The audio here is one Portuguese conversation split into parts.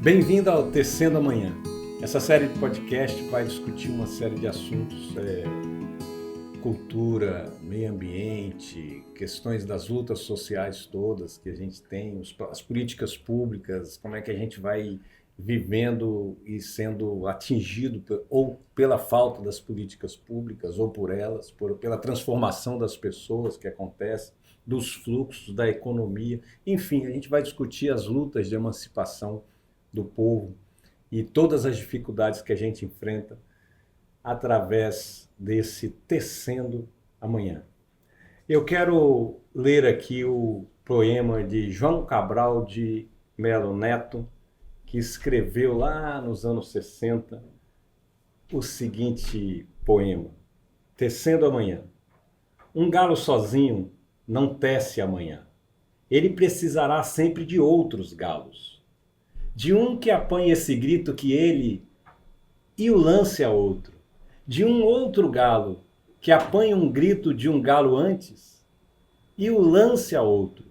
Bem-vindo ao Tecendo Amanhã. Essa série de podcast vai discutir uma série de assuntos, cultura, meio ambiente, questões das lutas sociais todas que a gente tem, as políticas públicas, como é que a gente vai vivendo e sendo atingido ou pela falta das políticas públicas ou por elas, pela transformação das pessoas que acontece, dos fluxos da economia. Enfim, a gente vai discutir as lutas de emancipação do povo e todas as dificuldades que a gente enfrenta através desse Tecendo Amanhã. Eu quero ler aqui o poema de João Cabral de Melo Neto, que escreveu lá nos anos 60 o seguinte poema: Tecendo Amanhã. Um galo sozinho não tece amanhã. Ele precisará sempre de outros galos. De um que apanhe esse grito que ele e o lance a outro. De um outro galo que apanhe um grito de um galo antes e o lance a outro.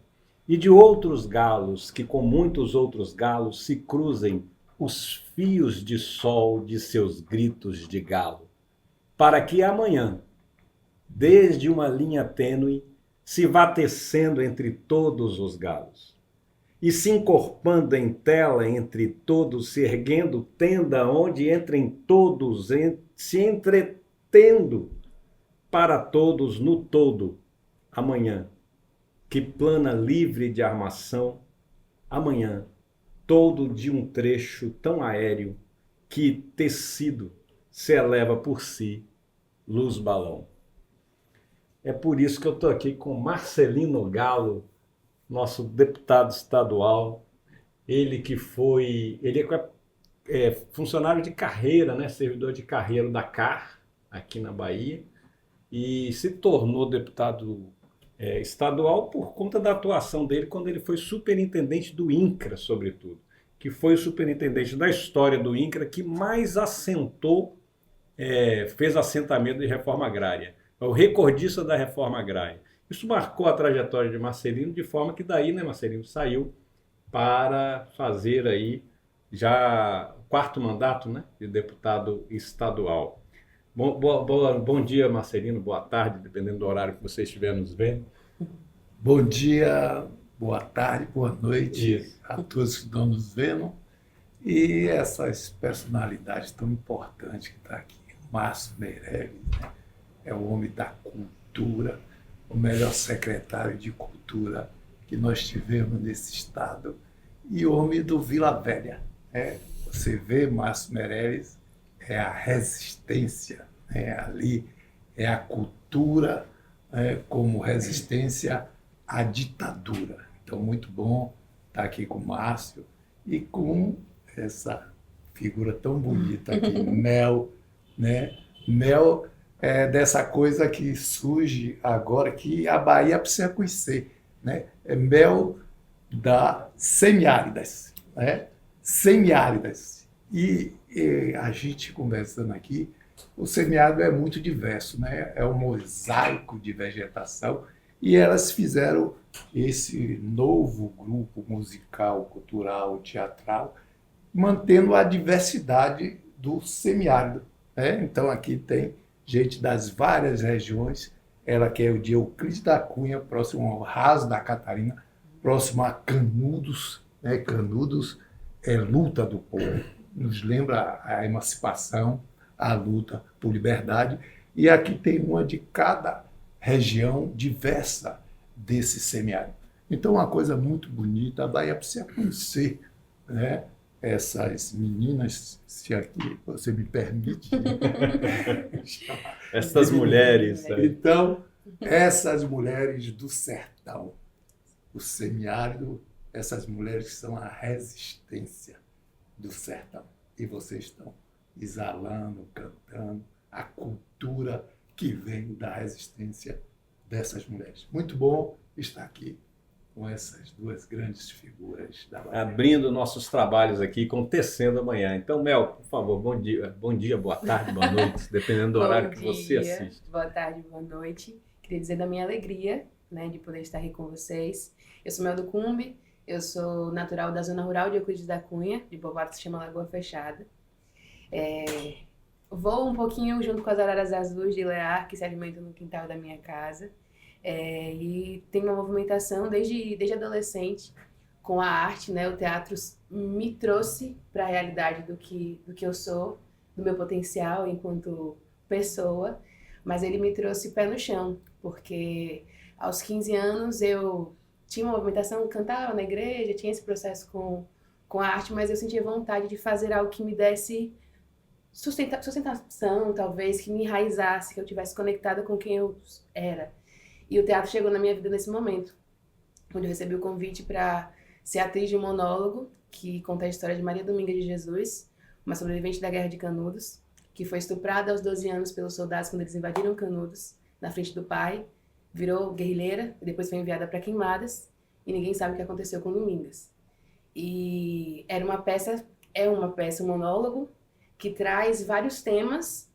E de outros galos que com muitos outros galos se cruzem os fios de sol de seus gritos de galo. Para que amanhã, desde uma linha tênue, se vá tecendo entre todos os galos. E se encorpando em tela entre todos, se erguendo tenda onde entrem todos, se entretendo para todos no todo, amanhã, que plana livre de armação, amanhã, todo de um trecho tão aéreo, que tecido se eleva por si, luz balão. É por isso que eu estou aqui com Marcelino Galo, nosso deputado estadual, ele é funcionário de carreira, né, servidor de carreira da CAR, aqui na Bahia, e se tornou deputado estadual por conta da atuação dele quando ele foi superintendente do INCRA, sobretudo, que foi o superintendente da história do INCRA que mais assentou, fez assentamento de reforma agrária. É o recordista da reforma agrária. Isso marcou a trajetória de Marcelino, de forma que daí, né, Marcelino saiu para fazer aí já o quarto mandato, né, de deputado estadual. Bom dia, Marcelino, boa tarde, dependendo do horário que você estiver nos vendo. Bom dia, boa tarde, boa noite. Isso. A todos que estão nos vendo. E essas personalidades tão importantes que estão aqui. Márcio Meirelles, né, é o homem da cultura, o melhor secretário de cultura que nós tivemos nesse estado, e o homem do Vila Velha. Você vê, Márcio Meirelles é a resistência, ali é a cultura como resistência à ditadura. Então, muito bom estar aqui com o Márcio e com essa figura tão bonita aqui, Mel, né? Mel é dessa coisa que surge agora, que a Bahia precisa conhecer, né? É mel da semiáridas, né? Semiáridas. E a gente conversando aqui, o semiárido é muito diverso, né? É um mosaico de vegetação, e elas fizeram esse novo grupo musical, cultural, teatral, mantendo a diversidade do semiárido, né? Então aqui tem gente das várias regiões, ela que é o de Euclides da Cunha, próximo ao Raso da Catarina, próximo a Canudos, né? Canudos é luta do povo, nos lembra a emancipação, a luta por liberdade, e aqui tem uma de cada região diversa desse semiárido. Então, uma coisa muito bonita, a Bahia precisa conhecer, né, essas meninas, se aqui você me permite. Essas mulheres. Então, essas mulheres do sertão, o semiárido, essas mulheres que são a resistência do sertão. E vocês estão exalando, cantando a cultura que vem da resistência dessas mulheres. Muito bom estar aqui com essas duas grandes figuras da Bahia. Abrindo nossos trabalhos aqui com Tecendo Amanhã. Então, Mel, por favor, bom dia, boa tarde, boa noite, dependendo do horário que você assiste. Boa tarde, boa noite. Queria dizer da minha alegria, né, de poder estar aqui com vocês. Eu sou Mel do Cumbi, Eu sou natural da zona rural de Euclides da Cunha, de povoado que se chama Lagoa Fechada. Vou um pouquinho junto com as araras azuis de Lear, que se alimentam no quintal da minha casa. E tem uma movimentação desde adolescente com a arte, né? O teatro me trouxe para a realidade do que eu sou, do meu potencial enquanto pessoa, mas ele me trouxe pé no chão, porque aos 15 anos eu tinha uma movimentação, cantava na igreja, tinha esse processo com a arte, mas eu sentia vontade de fazer algo que me desse sustentação, talvez, que me enraizasse, que eu tivesse conectada com quem eu era. E o teatro chegou na minha vida nesse momento, onde eu recebi o convite para ser atriz de um monólogo que conta a história de Maria Dominga de Jesus, uma sobrevivente da Guerra de Canudos, que foi estuprada aos 12 anos pelos soldados quando eles invadiram Canudos, na frente do pai, virou guerrilheira e depois foi enviada para Queimadas, e ninguém sabe o que aconteceu com Domingas. E é uma peça, um monólogo, que traz vários temas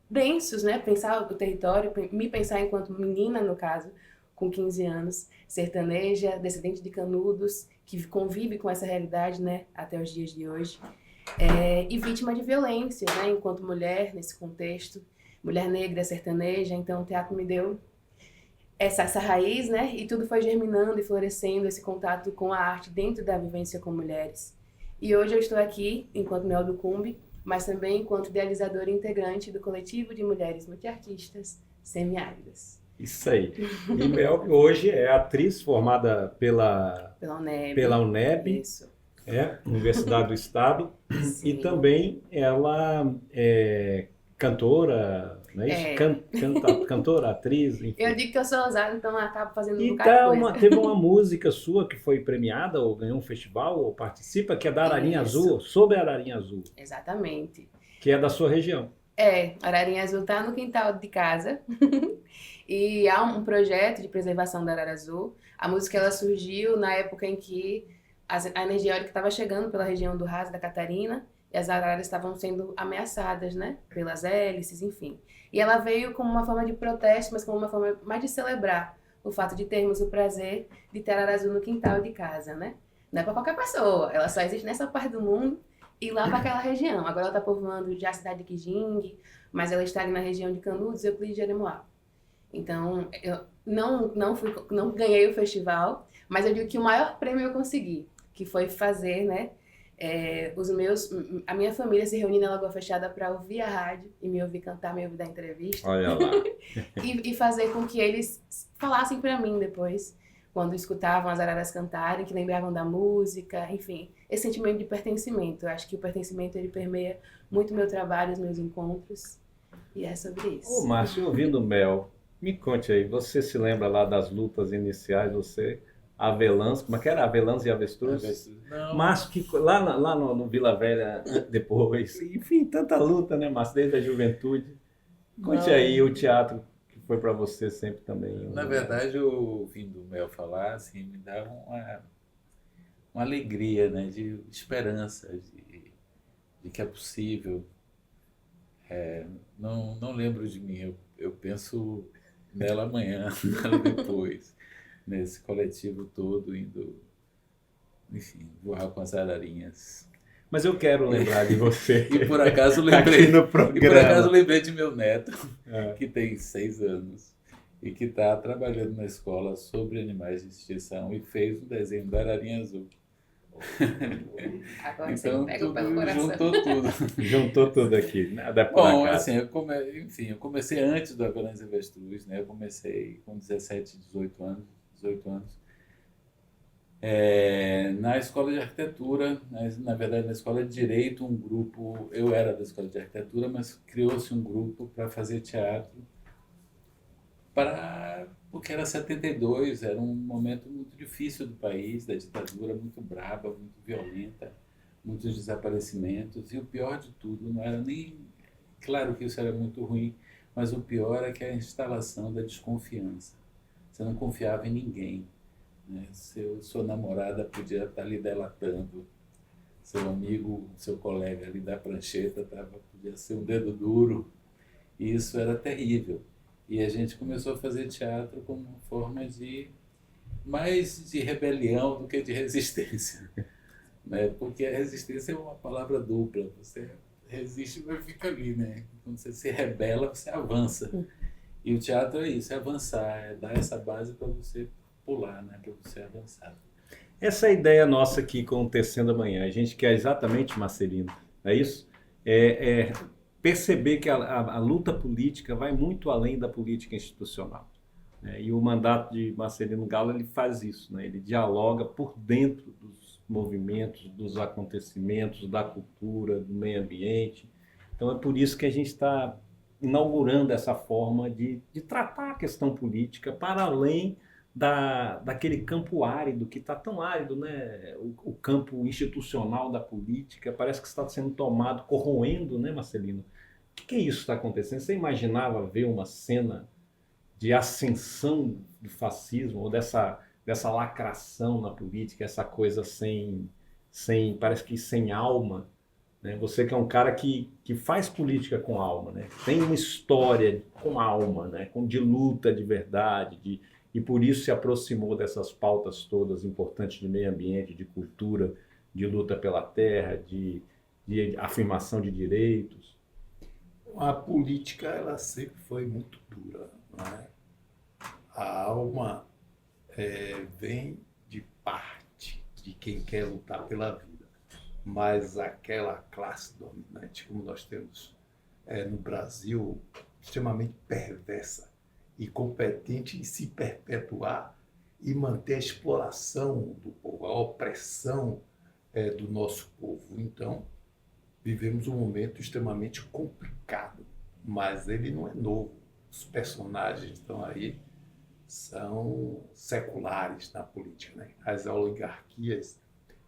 densos, né? Pensar o território, me pensar enquanto menina, no caso, com 15 anos, sertaneja, descendente de Canudos, que convive com essa realidade, né? Até os dias de hoje. E vítima de violência, né? Enquanto mulher, nesse contexto, mulher negra, sertaneja. Então, o teatro me deu essa raiz, né? E tudo foi germinando e florescendo, esse contato com a arte dentro da vivência com mulheres. E hoje eu estou aqui, enquanto Mel do Cumbi, mas também enquanto idealizadora e integrante do coletivo de mulheres multiartistas semiáridas. Isso aí. E Mel hoje é atriz formada pela UNEB, Isso. Universidade do Estado, Sim. E também ela é cantora, não é isso? Cantora, atriz, enfim. Eu digo que eu sou ousada, então eu acabo fazendo um bocado de coisa. Teve uma música sua que foi premiada, ou ganhou um festival, ou participa, que é da Ararinha Azul, sobre a Ararinha Azul. Exatamente. Que é da sua região. A Ararinha Azul está no quintal de casa. E há um projeto de preservação da Arara Azul. A música ela surgiu na época em que a energia eólica estava chegando pela região do Raz da Catarina, e as araras estavam sendo ameaçadas, né, pelas hélices, enfim. E ela veio como uma forma de protesto, mas como uma forma mais de celebrar o fato de termos o prazer de ter arara azul no quintal de casa, né? Não é para qualquer pessoa, ela só existe nessa parte do mundo e lá para aquela região. Agora ela está povoando já a cidade de Quijingue, mas ela está ali na região de Canudos e Euclides de Jeremoabo. Então, eu não ganhei o festival, mas eu digo que o maior prêmio eu consegui, que foi fazer, né, a minha família se reunir na Lagoa Fechada para ouvir a rádio e me ouvir cantar, me ouvir dar entrevista. Olha lá. e fazer com que eles falassem para mim depois, quando escutavam as araras cantarem, que lembravam da música, enfim, esse sentimento de pertencimento. Eu acho que o pertencimento ele permeia muito meu trabalho, os meus encontros, e é sobre isso. Ô, Márcio, ouvindo Mel, me conte aí, você se lembra lá das lutas iniciais, você... Avelãs, como é que era? Avelãs e Avestruz? Não. Márcio, que lá no Vila Velha, depois, enfim, tanta luta, né, Márcio, desde a juventude. Conte aí o teatro que foi para você sempre também. Na verdade, ouvindo o Mel falar, assim, me dá uma alegria, né, de esperança, de que é possível. Não lembro de mim, eu penso nela amanhã, nela depois. Nesse coletivo todo, indo, enfim, voar com as ararinhas. Mas eu quero lembrar de você. E por acaso lembrei, aqui no programa. lembrei de meu neto, que tem 6 anos, e que está trabalhando na escola sobre animais de extinção e fez um desenho da ararinha azul. Agora Então, você pega pelo coração. juntou tudo. Juntou tudo aqui, nada por Bom, acaso. assim, eu comecei antes do Avelãs e Avestruz, né? Eu comecei com 17, 18 anos. Na escola de arquitetura, na verdade na escola de direito, um grupo, eu era da escola de arquitetura, mas criou-se um grupo para fazer teatro, porque era 72, era um momento muito difícil do país, da ditadura muito braba, muito violenta, muitos desaparecimentos, e o pior de tudo não era nem, claro que isso era muito ruim, mas o pior é que a instalação da desconfiança. Você não confiava em ninguém, né? Sua namorada podia estar lhe delatando, seu amigo, seu colega ali da prancheta podia ser um dedo duro, e isso era terrível. E a gente começou a fazer teatro como uma forma de mais de rebelião do que de resistência, né? Porque a resistência é uma palavra dupla. Você resiste, mas fica ali, né? Quando você se rebela, você avança. E o teatro é isso, é avançar, é dar essa base para você pular, né? Para você avançar. Essa é a ideia nossa aqui com o Tecendo Amanhã. A gente quer exatamente, Marcelino, é isso? É perceber que a luta política vai muito além da política institucional, né? E o mandato de Marcelino Galo, ele faz isso, né? Ele dialoga por dentro dos movimentos, dos acontecimentos, da cultura, do meio ambiente. Então é por isso que a gente está inaugurando essa forma de tratar a questão política para além daquele campo árido, que está tão árido, né? O campo institucional da política parece que está sendo tomado, corroendo, né, Marcelino? O que é isso que está acontecendo? Você imaginava ver uma cena de ascensão do fascismo, ou dessa lacração na política, essa coisa parece que sem alma, né? Você que é um cara que faz política com alma, né? Tem uma história com alma, né? De luta de verdade, e por isso se aproximou dessas pautas todas importantes de meio ambiente, de cultura, de luta pela terra, de afirmação de direitos. A política, ela sempre foi muito dura, não é? A alma vem de parte de quem quer lutar pela vida, mas aquela classe dominante, como nós temos no Brasil, extremamente perversa e competente em se perpetuar e manter a exploração do povo, a opressão do nosso povo. Então, vivemos um momento extremamente complicado, mas ele não é novo. Os personagens estão aí, são seculares na política, né? As oligarquias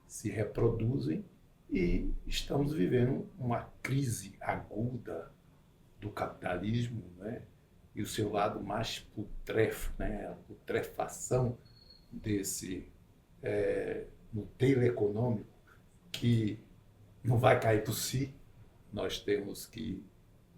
se reproduzem e estamos vivendo uma crise aguda do capitalismo, né? E o seu lado mais putrefo, né? A putrefação desse modelo econômico que não vai cair por si. Nós temos que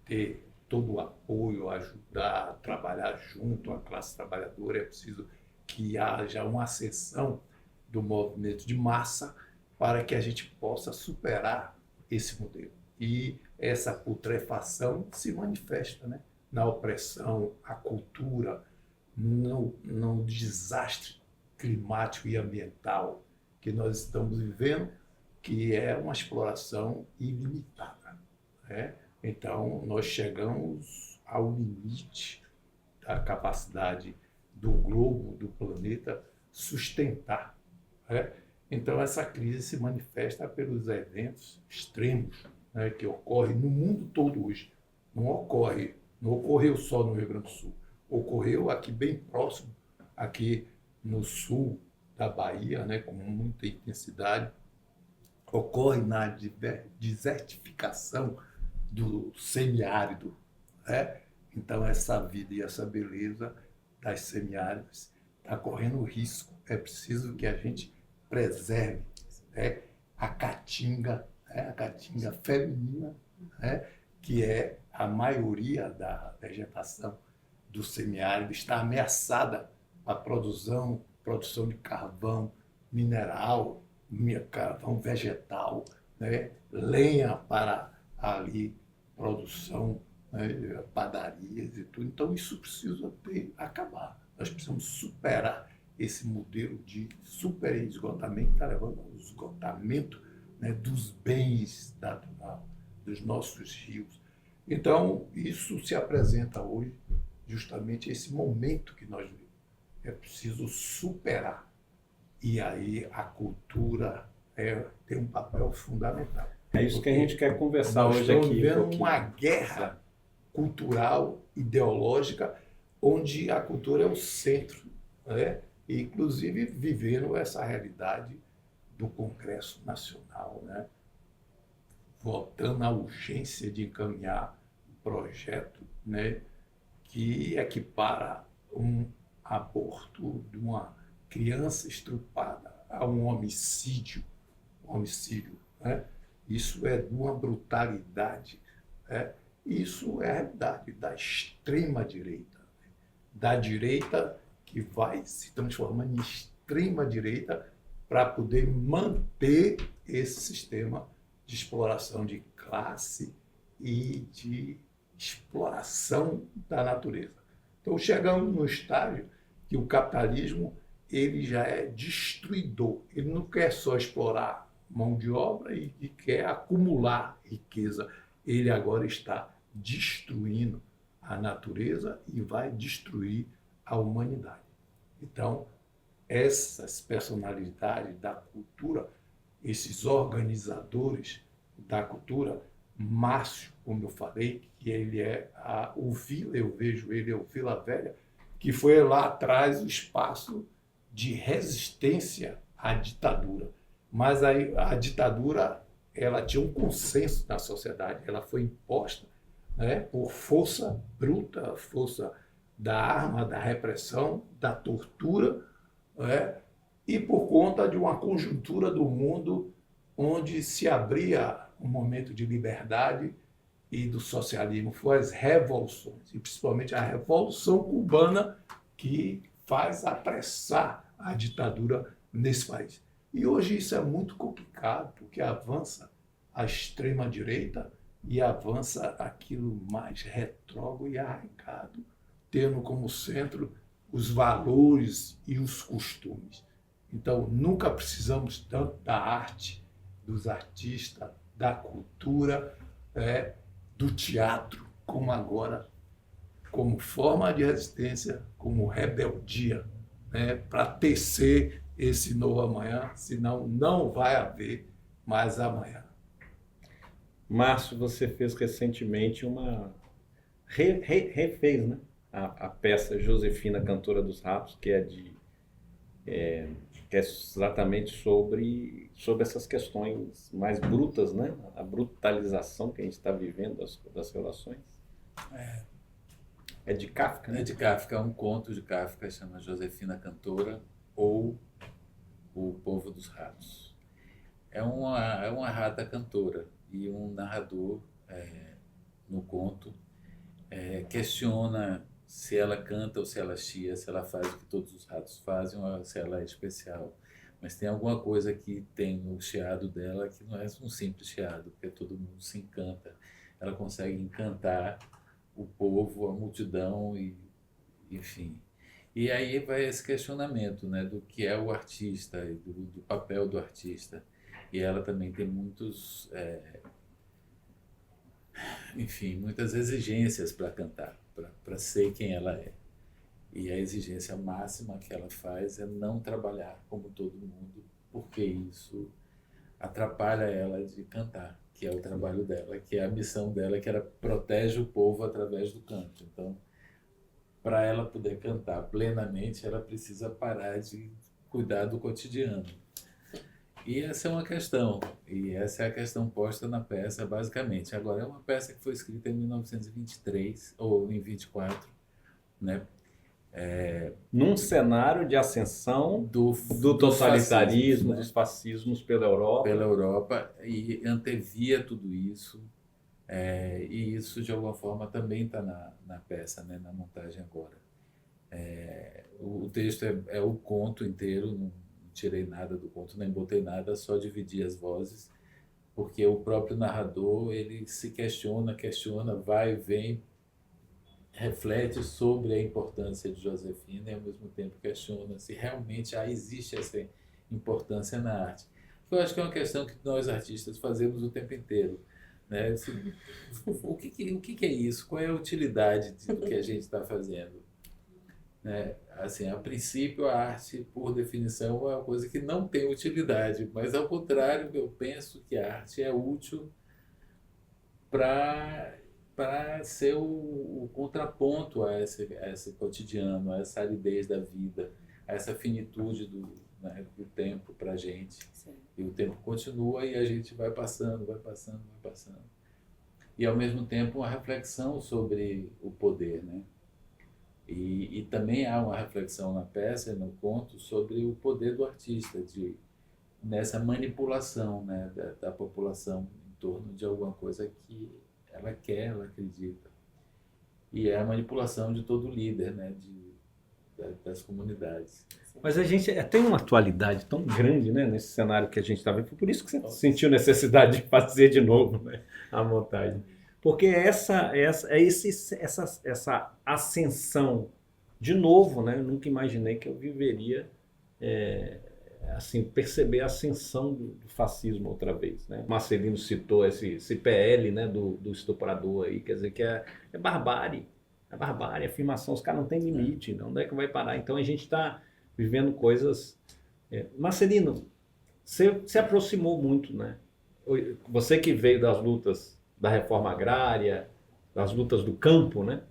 ter todo o apoio, ajudar a trabalhar junto à classe trabalhadora. É preciso que haja uma ascensão do movimento de massa para que a gente possa superar esse modelo. E essa putrefação se manifesta, né? Na opressão à cultura, no desastre climático e ambiental que nós estamos vivendo, que é uma exploração ilimitada, né? Então, nós chegamos ao limite da capacidade do globo, do planeta, sustentar, né? Então, essa crise se manifesta pelos eventos extremos, né, que ocorrem no mundo todo hoje. Não ocorreu só no Rio Grande do Sul, ocorreu aqui bem próximo, aqui no sul da Bahia, né, com muita intensidade. Ocorre na desertificação do semiárido, né? Então, essa vida e essa beleza das semiáridas está correndo risco. É preciso que a gente preserve, né, a caatinga, né, a caatinga feminina, né, que é a maioria da vegetação do semiárido, está ameaçada a produção de carvão mineral, carvão vegetal, né, lenha para ali produção, né, padarias e tudo. Então, isso precisa acabar. Nós precisamos superar esse modelo de super esgotamento que está levando ao esgotamento, né, dos bens naturais, dos nossos rios. Então, isso se apresenta hoje, justamente esse momento que nós vivemos. É preciso superar. E aí a cultura tem um papel fundamental. É isso que a gente quer conversar hoje aqui. Nós estamos vivendo uma guerra cultural, ideológica, onde a cultura é o centro, né? E, inclusive, vivendo essa realidade do Congresso Nacional, né? Voltando à urgência de encaminhar um projeto, né, que equipara um aborto de uma criança estrupada a um homicídio, né? Isso é de uma brutalidade, né? Isso é a realidade da extrema-direita, da direita que vai se transformando em extrema-direita para poder manter esse sistema de exploração de classe e de exploração da natureza. Então, chegamos no estágio que o capitalismo ele já é destruidor. Ele não quer só explorar mão de obra e quer acumular riqueza. Ele agora está destruindo a natureza e vai destruir a humanidade. Então, essas personalidades da cultura, esses organizadores da cultura, Márcio, como eu falei, que ele é o Vila, eu vejo ele, é o Vila Velha, que foi lá atrás o espaço de resistência à ditadura. Mas a ditadura ela tinha um consenso na sociedade, ela foi imposta, né, por força bruta, força da arma, da repressão, da tortura, né, e por conta de uma conjuntura do mundo onde se abria um momento de liberdade e do socialismo. Foi as revoluções, e principalmente a Revolução Cubana, que faz apressar a ditadura nesse país. E hoje isso é muito complicado, porque avança a extrema-direita e avança aquilo mais retrógrado e arraigado, tendo como centro os valores e os costumes. Então, nunca precisamos tanto da arte, dos artistas, da cultura, do teatro, como agora, como forma de resistência, como rebeldia, para tecer esse novo amanhã, senão não vai haver mais amanhã. Márcio, você fez recentemente refez, né? A peça Josefina, Cantora dos Ratos, que é exatamente sobre essas questões mais brutas, né? A brutalização que a gente está vivendo das relações. É de Kafka, né? É de Kafka, é um conto de Kafka, chama Josefina Cantora ou O Povo dos Ratos. É uma rata cantora e um narrador no conto questiona se ela canta ou se ela chia, se ela faz o que todos os ratos fazem ou se ela é especial. Mas tem alguma coisa que tem o chiado dela que não é um simples chiado, porque todo mundo se encanta. Ela consegue encantar o povo, a multidão, e, enfim. E aí vai esse questionamento, né, do que é o artista e do papel do artista. E ela também tem muitas exigências para cantar, para ser quem ela é. E a exigência máxima que ela faz é não trabalhar como todo mundo, porque isso atrapalha ela de cantar, que é o trabalho dela, que é a missão dela, que ela protege o povo através do canto. Então, para ela poder cantar plenamente, ela precisa parar de cuidar do cotidiano. E essa é uma questão, e essa é a questão posta na peça, basicamente. Agora, é uma peça que foi escrita em 1923, ou em 24, né? Num cenário de ascensão do dos totalitarismo, fascismos, né? dos fascismos pela Europa. Pela Europa, e antevia tudo isso, e isso, de alguma forma, também está na peça, né? Na montagem agora. O texto é o conto inteiro, não tirei nada do conto, nem botei nada, só dividi as vozes, porque o próprio narrador, ele se questiona, vai e vem, reflete sobre a importância de Josefina e, ao mesmo tempo, questiona se realmente existe essa importância na arte. Eu acho que é uma questão que nós, artistas, fazemos o tempo inteiro, né? O que é isso? Qual é a utilidade do que a gente está fazendo? Assim, a princípio, a arte, por definição, é uma coisa que não tem utilidade, mas, ao contrário, eu penso que a arte é útil para ser o contraponto a esse cotidiano, a essa aridez da vida, a essa finitude do tempo para a gente. Sim. E o tempo continua e a gente vai passando. E, ao mesmo tempo, uma reflexão sobre o poder, né? E também há uma reflexão na peça, no conto, sobre o poder do artista, nessa manipulação, né, da população em torno de alguma coisa que ela quer, ela acredita. E é a manipulação de todo líder, né, das comunidades. Mas a gente tem uma atualidade tão grande, né, nesse cenário que a gente está vendo. Por isso que você sentiu necessidade de fazer de novo, né, a montagem. Porque essa ascensão, de novo, né, eu nunca imaginei que eu viveria, assim, perceber a ascensão do fascismo outra vez, né? Marcelino citou esse PL, né, do estuprador aí, quer dizer que é barbárie. É barbárie, afirmação, os caras não têm limite, onde é que vai parar? Então a gente está vivendo coisas... Marcelino, você se aproximou muito, né? Você que veio das lutas da reforma agrária, das lutas do campo, né?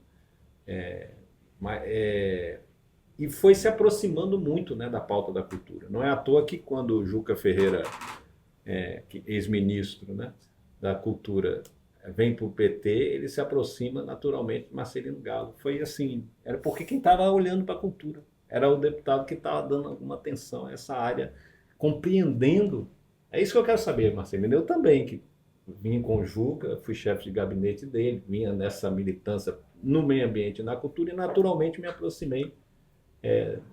E foi se aproximando muito, né, da pauta da cultura. Não é à toa que quando o Juca Ferreira, ex-ministro, né, da cultura, vem para o PT, ele se aproxima naturalmente de Marcelino Galo. Foi assim, era porque quem estava olhando para a cultura. Era o deputado que estava dando alguma atenção a essa área, compreendendo. É isso que eu quero saber, Marcelino. Eu também, que vim com o Juca, fui chefe de gabinete dele, vinha nessa militância no meio ambiente e na cultura, e naturalmente me aproximei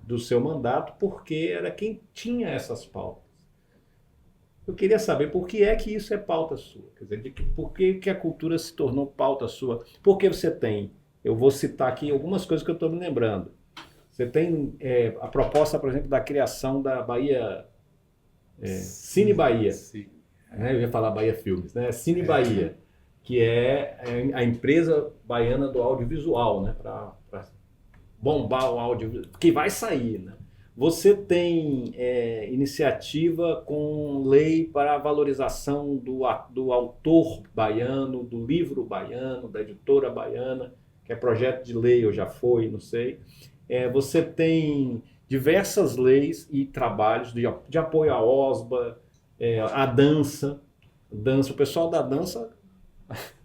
do seu mandato, porque era quem tinha essas pautas. Eu queria saber por que é que isso é pauta sua, quer dizer, por que a cultura se tornou pauta sua, porque você tem, eu vou citar aqui algumas coisas que eu estou me lembrando, você tem a proposta, por exemplo, da criação da Bahia, Cine Bahia, né? Eu ia falar Bahia Filmes, né? Cine Bahia, que é a empresa baiana do audiovisual, né? Para bombar o audiovisual, que vai sair, né? Você tem iniciativa com lei para a valorização do autor baiano, do livro baiano, da editora baiana, que é projeto de lei, ou já foi, não sei. Você tem diversas leis e trabalhos de apoio à OSBA, à dança. O pessoal da dança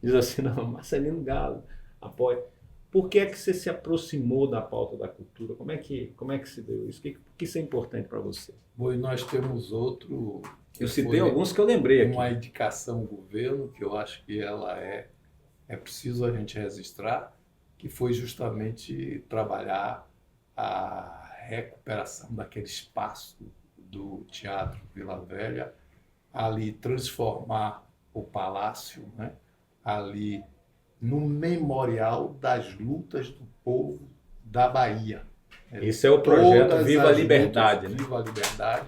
diz assim, não, Marcelino Galo apoia. Por que é que você se aproximou da pauta da cultura? Como é que se deu isso? Por que isso é importante para você? Bom, e nós temos outro... Eu citei alguns que eu lembrei aqui. Uma indicação ao governo, que eu acho que ela é preciso a gente registrar, que foi justamente trabalhar a recuperação daquele espaço do Teatro Vila Velha, ali transformar o palácio, né, ali no memorial das lutas do povo da Bahia. Esse é o projeto Viva a Liberdade, né? Viva a Liberdade.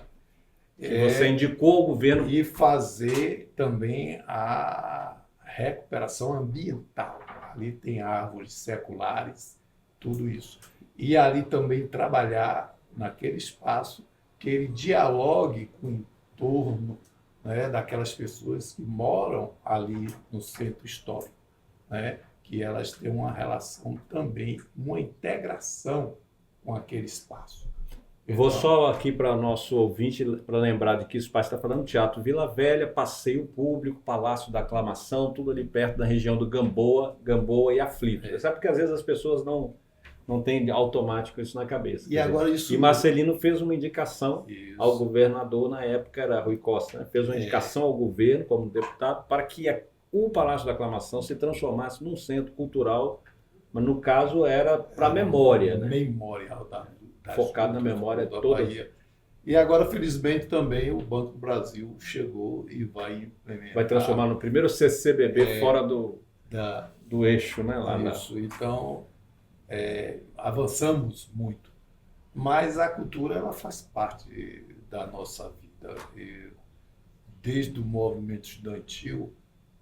Que você indicou ao governo. E fazer também a recuperação ambiental. Ali tem árvores seculares, tudo isso. E ali também trabalhar naquele espaço que ele dialogue com o entorno, né, daquelas pessoas que moram ali no centro histórico, né, que elas tenham uma relação também, uma integração com aquele espaço. Vou só aqui para o nosso ouvinte, para lembrar de que o espaço está falando Teatro Vila Velha, Passeio Público, Palácio da Aclamação, tudo ali perto da região do Gamboa e Aflitos. Sabe porque às vezes as pessoas não têm automático isso na cabeça. E agora isso... E Marcelino fez uma indicação ao governador, na época era Rui Costa, né? Fez uma indicação ao governo como deputado para que o Palácio da Aclamação se transformasse num centro cultural, mas no caso era para a memória, né? Memorial focado na memória toda. Bahia. E agora, felizmente, também o Banco do Brasil chegou e vai implementar. Vai transformar no primeiro CCBB fora do eixo, né? Isso. Então, avançamos muito. Mas a cultura, ela faz parte da nossa vida. Desde o movimento estudantil,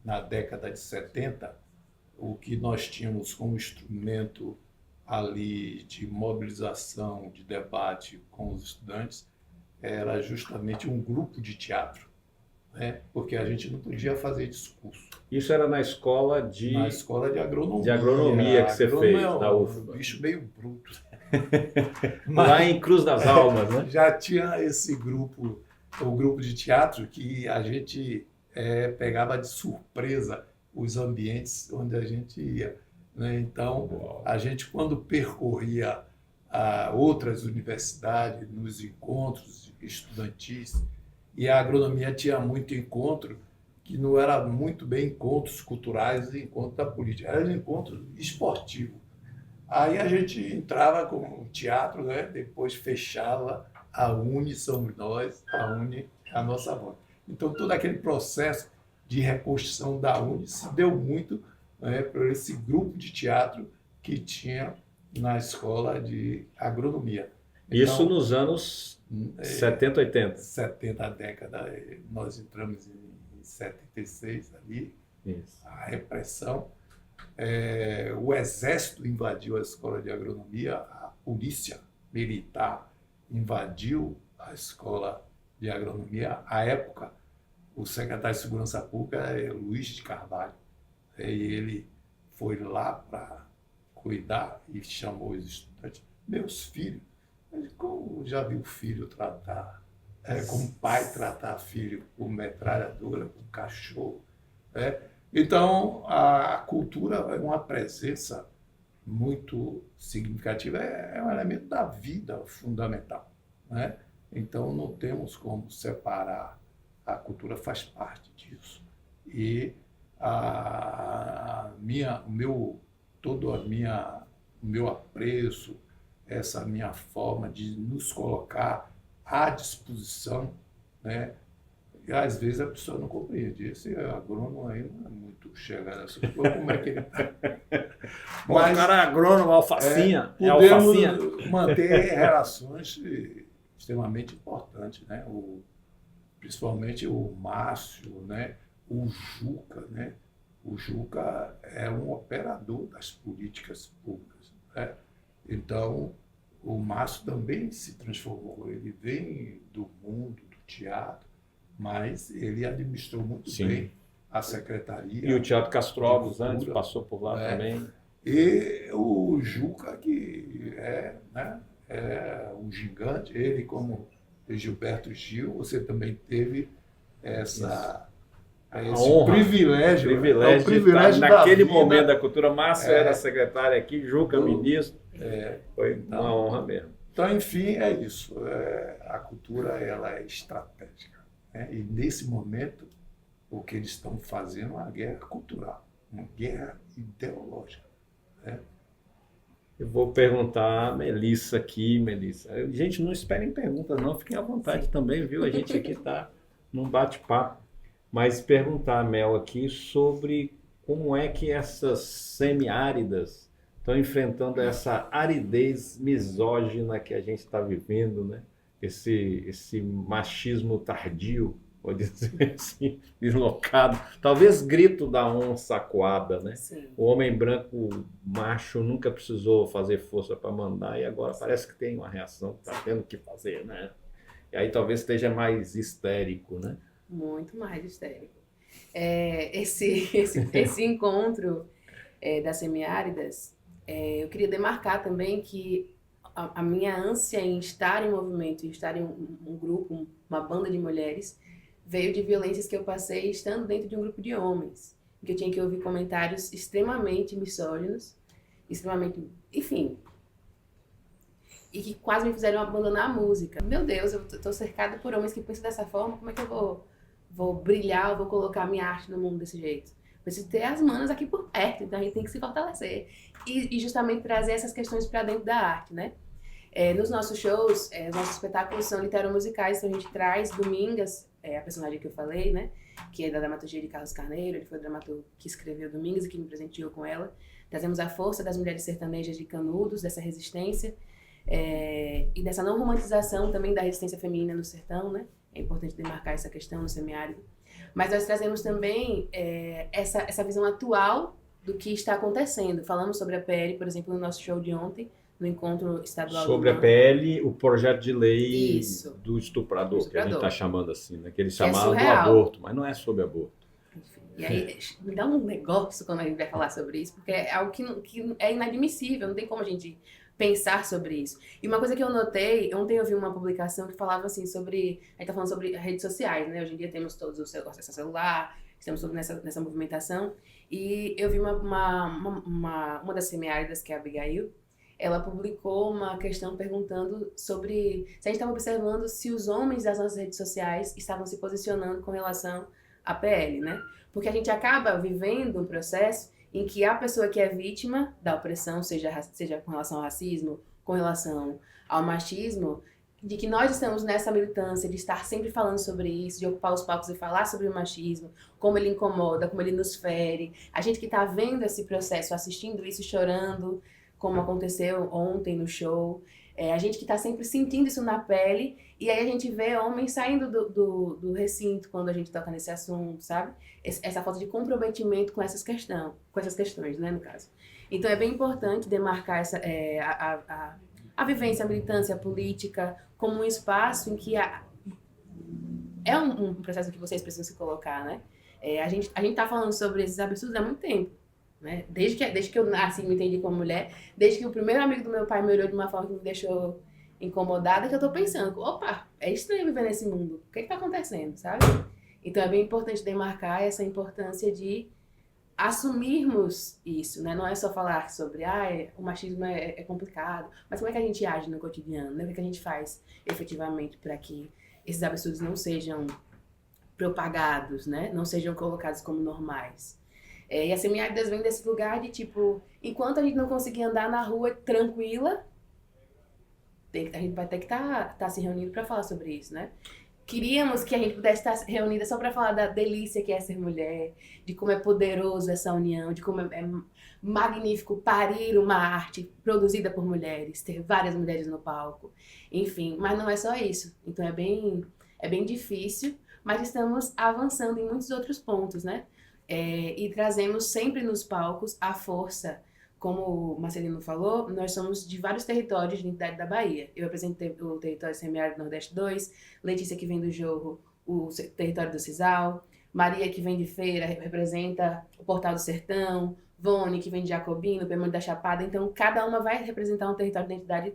na década de 70, o que nós tínhamos como instrumento ali de mobilização, de debate com os estudantes, era justamente um grupo de teatro, né? Porque a gente não podia fazer discurso. Isso era na escola de... Na escola de agronomia. De agronomia que você fez, da UFBA. Um bicho meio bruto. Lá em Cruz das Almas, né? Já tinha esse grupo, o grupo de teatro, que a gente pegava de surpresa os ambientes onde a gente ia. Então, a gente, quando percorria outras universidades, nos encontros estudantis, e a agronomia tinha muito encontro, que não era muito bem encontros culturais e encontros da política, era encontro esportivo. Aí a gente entrava com o teatro, né? Depois fechava a Uni, somos nós, a Uni é a nossa voz. Então, todo aquele processo de reconstrução da Uni se deu muito, né, por esse grupo de teatro que tinha na escola de agronomia. Isso Então, nos anos 70, 80. 70, a década, nós entramos em 76 ali, Isso. a repressão. O exército invadiu a escola de agronomia, a polícia militar invadiu a escola de agronomia. À época, o secretário de Segurança Pública é Luiz de Carvalho. E ele foi lá para cuidar e chamou os estudantes, meus filhos. Mas como já viu filho tratar, como pai tratar filho com metralhadora, com cachorro, né? Então, a cultura é uma presença muito significativa, é um elemento da vida fundamental, né? Então, não temos como separar. A cultura faz parte disso. E o meu apreço, essa minha forma de nos colocar à disposição, né? E às vezes a pessoa não compreende. Esse agrônomo aí não é muito chegado nessa coisa, como é que ele está. O cara é agrônomo, alfacinha. É podemos alfacinha. manter relações extremamente importantes, né? Principalmente o Márcio, né? O Juca, né? O Juca é um operador das políticas públicas, né? Então, o Márcio também se transformou. Ele vem do mundo do teatro, mas ele administrou muito Sim. bem a secretaria. E o Teatro Castro Alves antes passou por lá também. E o Juca, que né, é um gigante, ele como Gilberto Gil, você também teve esse honra, privilégio. O privilégio naquele momento da cultura. Márcio era secretário aqui, Juca ministro. Foi uma honra mesmo. Então, enfim, é isso. A cultura ela é estratégica, né? E nesse momento, o que eles estão fazendo é uma guerra cultural, uma guerra ideológica, né? Eu vou perguntar a Melissa aqui, Melissa. Gente, não esperem perguntas não, fiquem à vontade também, viu? A gente aqui está num bate-papo. Mas perguntar, Mel, aqui sobre como é que essas semiáridas estão enfrentando essa aridez misógina que a gente está vivendo, né? Esse machismo tardio, vou dizer assim, deslocado. Talvez grito da onça acuada, né? Sim. O homem branco macho nunca precisou fazer força para mandar e agora parece que tem uma reação que está tendo que fazer, né? E aí talvez esteja mais histérico, né? Muito mais histérico. Esse encontro das semiáridas, eu queria demarcar também que a minha ânsia em estar em movimento, em estar em um grupo, uma banda de mulheres, veio de violências que eu passei estando dentro de um grupo de homens, que eu tinha que ouvir comentários extremamente misóginos, extremamente, enfim, e que quase me fizeram abandonar a música. Meu Deus, eu estou cercada por homens que pensam dessa forma, como é que eu vou brilhar, eu vou colocar minha arte no mundo desse jeito? Preciso ter as manas aqui por perto, então a gente tem que se fortalecer. E justamente trazer essas questões para dentro da arte, né? Nos nossos shows, os nossos espetáculos são literomusicais, então a gente traz Domingas, a personagem que eu falei, né? Que é da dramaturgia de Carlos Carneiro, ele foi o dramaturgo que escreveu Domingas e que me presenteou com ela. Trazemos a força das mulheres sertanejas de Canudos, dessa resistência, e dessa não romantização também da resistência feminina no sertão, né? É importante demarcar essa questão no semiárido. Mas nós trazemos também essa visão atual do que está acontecendo. Falamos sobre a PL, por exemplo, no nosso show de ontem, no encontro estadual. Sobre a PL, o projeto de lei do estuprador, que a gente está chamando assim, né? Que eles chamaram do aborto, mas não é sobre aborto. Enfim, e aí me dá um negócio quando a gente vai falar sobre isso, porque é algo que é inadmissível, não tem como a gente pensar sobre isso. E uma coisa que eu notei, ontem eu vi uma publicação que falava assim sobre, a gente tá falando sobre redes sociais, né? Hoje em dia temos todos o acesso a celular, estamos todos nessa movimentação, e eu vi uma das semiáridas, que é a Abigail, ela publicou uma questão perguntando sobre se a gente estava observando se os homens das nossas redes sociais estavam se posicionando com relação à PL, né? Porque a gente acaba vivendo um processo em que a pessoa que é vítima da opressão, seja com relação ao racismo, com relação ao machismo, de que nós estamos nessa militância de estar sempre falando sobre isso, de ocupar os palcos e falar sobre o machismo, como ele incomoda, como ele nos fere. A gente que está vendo esse processo, assistindo isso, chorando, como aconteceu ontem no show. A gente que está sempre sentindo isso na pele, e aí a gente vê homens saindo do recinto quando a gente toca nesse assunto, sabe? Essa falta de comprometimento com essas questões, né, no caso. Então é bem importante demarcar a vivência, a militância, a política, como um espaço em que é um processo que vocês precisam se colocar, né? A gente tá falando sobre esses absurdos há muito tempo, né? Desde que eu nasci e me entendi como mulher, desde que o primeiro amigo do meu pai me olhou de uma forma que me deixou incomodada, que eu tô pensando, opa, é estranho viver nesse mundo, o que tá acontecendo, sabe? Então é bem importante demarcar essa importância de assumirmos isso, né? Não é só falar sobre o machismo é complicado, mas como é que a gente age no cotidiano, né? O que é que a gente faz efetivamente para que esses absurdos não sejam propagados, né? Não sejam colocados como normais. E a Semiáridas vem desse lugar de tipo, enquanto a gente não conseguir andar na rua tranquila, a gente vai ter que tá se reunindo para falar sobre isso, né? Queríamos que a gente pudesse estar reunida só para falar da delícia que é ser mulher, de como é poderoso essa união, de como é magnífico parir uma arte produzida por mulheres, ter várias mulheres no palco, enfim, mas não é só isso. Então é bem difícil, mas estamos avançando em muitos outros pontos, né? E trazemos sempre nos palcos a força. Como o Marcelino falou, nós somos de vários territórios de identidade da Bahia. Eu represento o território semiárido Nordeste 2, Letícia, que vem do Jorro, o território do Sisal, Maria, que vem de Feira, representa o Portal do Sertão, Vone, que vem de Jacobino, Piemonte da Chapada. Então, cada uma vai representar um território de identidade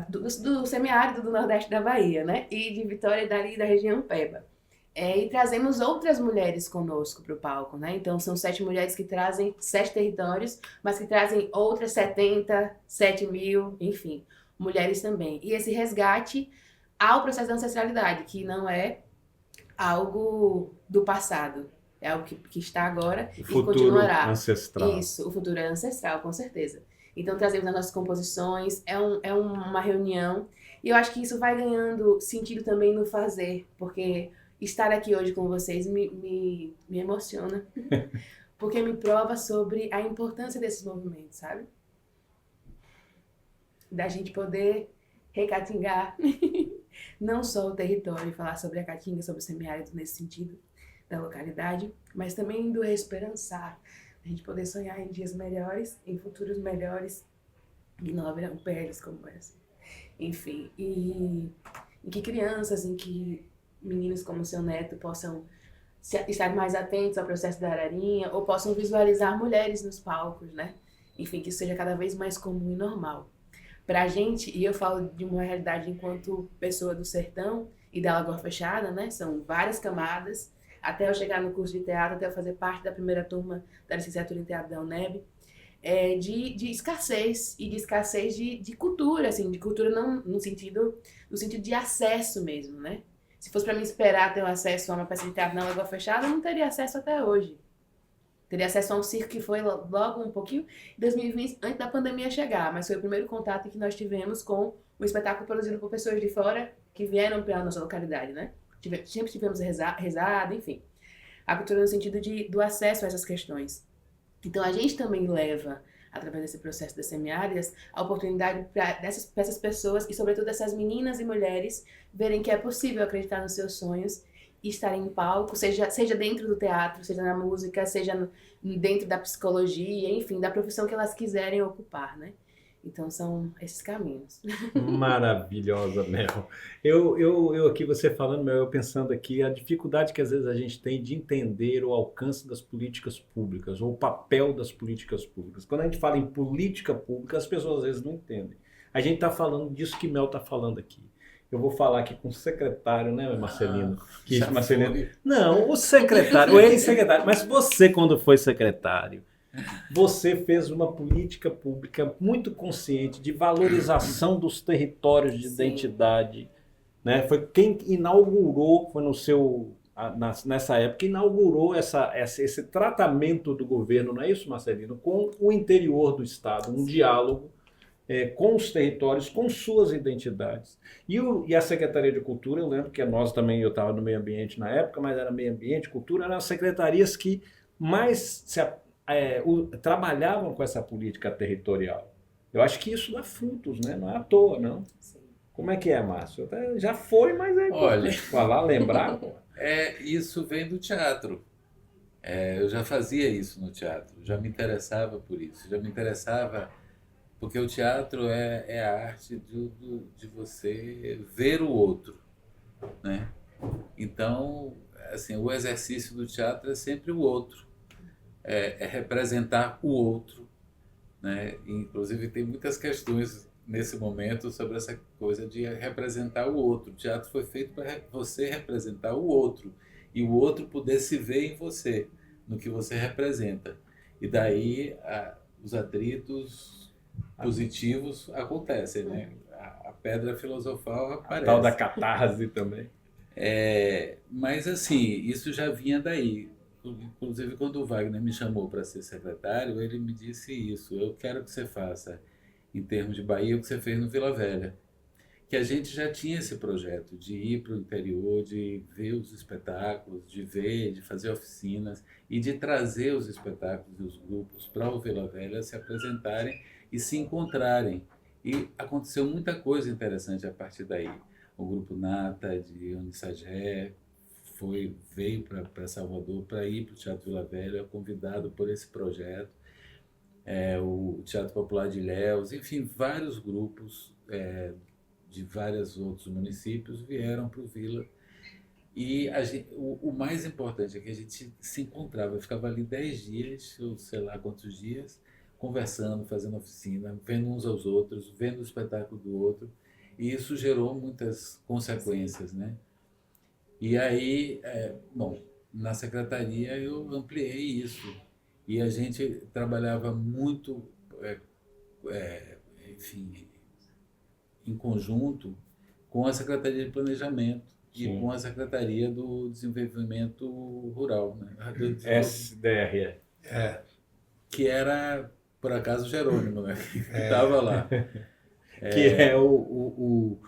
do semiárido do Nordeste da Bahia, né? E de Vitória dali da região Peba. E trazemos outras mulheres conosco para o palco, né? Então, são 7 mulheres que trazem 7 territórios, mas que trazem outras 70, 7 mil, enfim, mulheres também. E esse resgate ao processo da ancestralidade, que não é algo do passado, é algo que está agora O e futuro continuará. ancestral. Isso, o futuro é ancestral, com certeza. Então, trazemos as nossas composições, é uma reunião, e eu acho que isso vai ganhando sentido também no fazer, porque estar aqui hoje com vocês me emociona, porque me prova sobre a importância desses movimentos, sabe? Da gente poder recatingar não só o território e falar sobre a Caatinga, sobre o semiárido nesse sentido da localidade, mas também do reesperançar, a gente poder sonhar em dias melhores, em futuros melhores, e não haverão peles como essa. Enfim, e em que crianças, em que meninos como o seu neto possam estar mais atentos ao processo da Ararinha, ou possam visualizar mulheres nos palcos, né? Enfim, que isso seja cada vez mais comum e normal. Pra gente, e eu falo de uma realidade enquanto pessoa do sertão e da Lagoa Fechada, né? São várias camadas, até eu chegar no curso de teatro, até eu fazer parte da primeira turma da licenciatura em teatro da UNEB, de escassez, e de escassez de cultura, assim, de cultura não no sentido de acesso mesmo, né? Se fosse para mim esperar ter um acesso a uma peça de teatro na Lagoa Fechada, eu não teria acesso até hoje. Teria acesso a um circo que foi logo um pouquinho em 2020, antes da pandemia chegar, mas foi o primeiro contato que nós tivemos com um espetáculo produzido por pessoas de fora que vieram para a nossa localidade, né? Sempre tivemos rezado, enfim. A cultura no sentido do acesso a essas questões. Então a gente também leva, através desse processo das semiáridas, a oportunidade para essas pessoas, e sobretudo essas meninas e mulheres, verem que é possível acreditar nos seus sonhos e estarem em palco, seja dentro do teatro, seja na música, seja dentro da psicologia, enfim, da profissão que elas quiserem ocupar, né? Então são esses caminhos. Maravilhosa, Mel. Eu aqui, você falando, Mel, eu pensando aqui, a dificuldade que às vezes a gente tem de entender o alcance das políticas públicas, ou o papel das políticas públicas. Quando a gente fala em política pública, as pessoas às vezes não entendem. A gente está falando disso que Mel está falando aqui. Eu vou falar aqui com o secretário, né, Marcelino? Marcelino. Não, o secretário, o ex-secretário. Mas você, quando foi secretário, você fez uma política pública muito consciente de valorização dos territórios de identidade, né? Foi quem inaugurou, foi no seu nessa época, inaugurou esse tratamento do governo, não é isso, Marcelino, com o interior do Estado, um diálogo com os territórios, com suas identidades. E a Secretaria de Cultura, eu lembro que nós também, eu estava no meio ambiente na época, mas era meio ambiente, cultura, eram as secretarias que mais trabalhavam com essa política territorial. Eu acho que isso dá frutos, né? Não é à toa, não. Sim. Como é que é, Márcio? Já foi, mas é importante falar, lembrar. Isso vem do teatro. Eu já fazia isso no teatro, já me interessava por isso, já me interessava porque o teatro é a arte de você ver o outro, né? Então, assim, o exercício do teatro é sempre o outro, é representar o outro, né? Inclusive tem muitas questões nesse momento sobre essa coisa de representar o outro. O teatro foi feito para você representar o outro e o outro poder se ver em você, no que você representa. E daí os atritos positivos acontecem, né? A pedra filosofal aparece. A tal da catarse também. Mas assim, isso já vinha daí. Inclusive, quando o Wagner me chamou para ser secretário, ele me disse isso: eu quero que você faça, em termos de Bahia, o que você fez no Vila Velha. Que a gente já tinha esse projeto de ir para o interior, de ver os espetáculos, de fazer oficinas e de trazer os espetáculos e os grupos para o Vila Velha se apresentarem e se encontrarem. E aconteceu muita coisa interessante a partir daí. O grupo Nata, de Onissagé, veio para Salvador para ir para o Teatro Vila Velha, convidado por esse projeto. O Teatro Popular de Ilhéus, enfim, vários grupos de vários outros municípios vieram para o Vila. E o mais importante é que a gente se encontrava, eu ficava ali 10 dias, ou sei lá quantos dias, conversando, fazendo oficina, vendo uns aos outros, vendo o espetáculo do outro, e isso gerou muitas consequências, né? E aí, na secretaria eu ampliei isso, e a gente trabalhava muito, enfim, em conjunto com a Secretaria de Planejamento e com a Secretaria do Desenvolvimento Rural, né? SDRE. Que era, por acaso, Jerônimo, né? Que estava lá. Que é o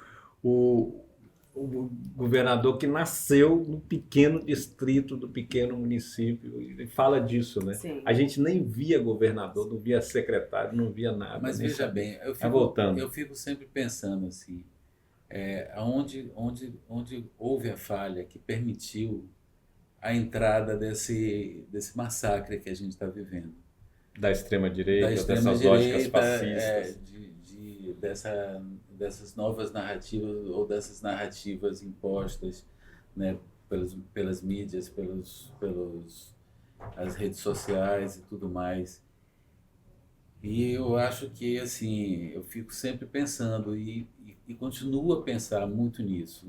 governador que nasceu no pequeno distrito do pequeno município. Ele fala disso, né? Sim. A gente nem via governador, não via secretário, não via nada. Mas veja bem, eu fico sempre pensando assim, onde houve a falha que permitiu a entrada desse massacre que a gente está vivendo. Da extrema-direita, dessas lógicas fascistas. Dessas novas narrativas ou dessas narrativas impostas, né, pelas mídias, as redes sociais e tudo mais. E eu acho que, assim, eu fico sempre pensando e continuo a pensar muito nisso.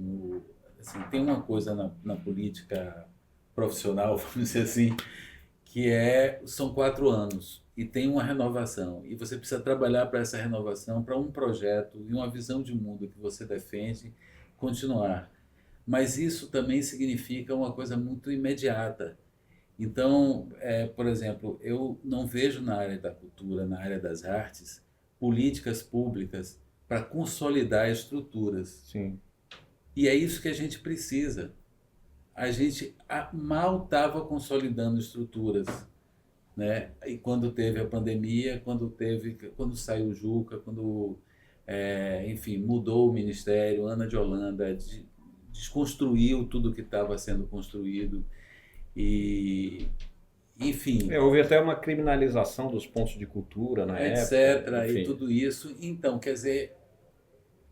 Assim, tem uma coisa na política profissional, vamos dizer assim, que são 4 anos e tem uma renovação. E você precisa trabalhar para essa renovação, para um projeto e uma visão de mundo que você defende continuar. Mas isso também significa uma coisa muito imediata. Então, por exemplo, eu não vejo na área da cultura, na área das artes, políticas públicas para consolidar estruturas. Sim. E é isso que a gente precisa. A gente mal estava consolidando estruturas, né? E quando teve a pandemia, quando saiu o Juca, enfim, mudou o ministério, Ana de Holanda desconstruiu tudo que estava sendo construído e, enfim... houve até uma criminalização dos pontos de cultura na época. E tudo isso. Então, quer dizer,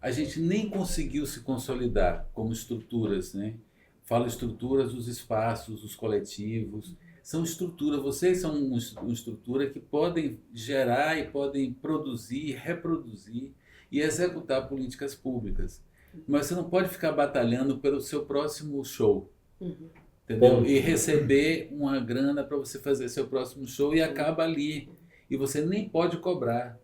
a gente nem conseguiu se consolidar como estruturas, né? Falo estruturas, os espaços, os coletivos. São estruturas, vocês são uma estrutura que podem gerar e podem produzir, reproduzir e executar políticas públicas. Mas você não pode ficar batalhando pelo seu próximo show. Entendeu? E receber uma grana para você fazer seu próximo show e acaba ali. E você nem pode cobrar,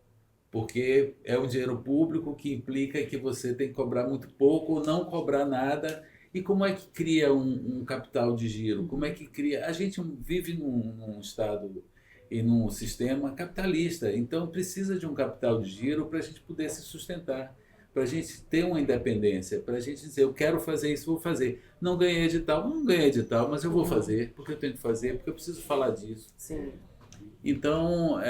porque é o dinheiro público que implica que você tem que cobrar muito pouco ou não cobrar nada. E como é que cria um capital de giro? Como é que cria? A gente vive num estado e num sistema capitalista, então precisa de um capital de giro para a gente poder se sustentar, para a gente ter uma independência, para a gente dizer, eu quero fazer isso, vou fazer. Não ganhei edital, não ganhei edital, mas eu vou fazer, porque eu tenho que fazer, porque eu preciso falar disso. Sim. Então,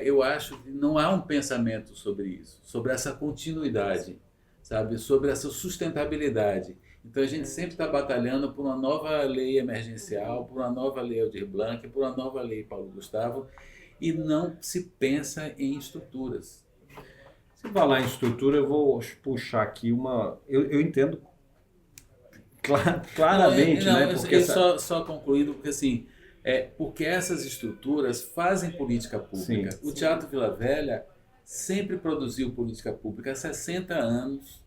eu acho que não há um pensamento sobre isso, sobre essa continuidade, sabe? Sobre essa sustentabilidade. Então, a gente sempre está batalhando por uma nova lei emergencial, por uma nova lei Aldir Blanc, por uma nova lei Paulo Gustavo, e não se pensa em estruturas. Se falar em estrutura, eu vou puxar aqui uma... Eu entendo claramente, não, né? Porque só concluindo, porque assim, porque essas estruturas fazem política pública. Sim. O Teatro Vila Velha sempre produziu política pública há 60 anos,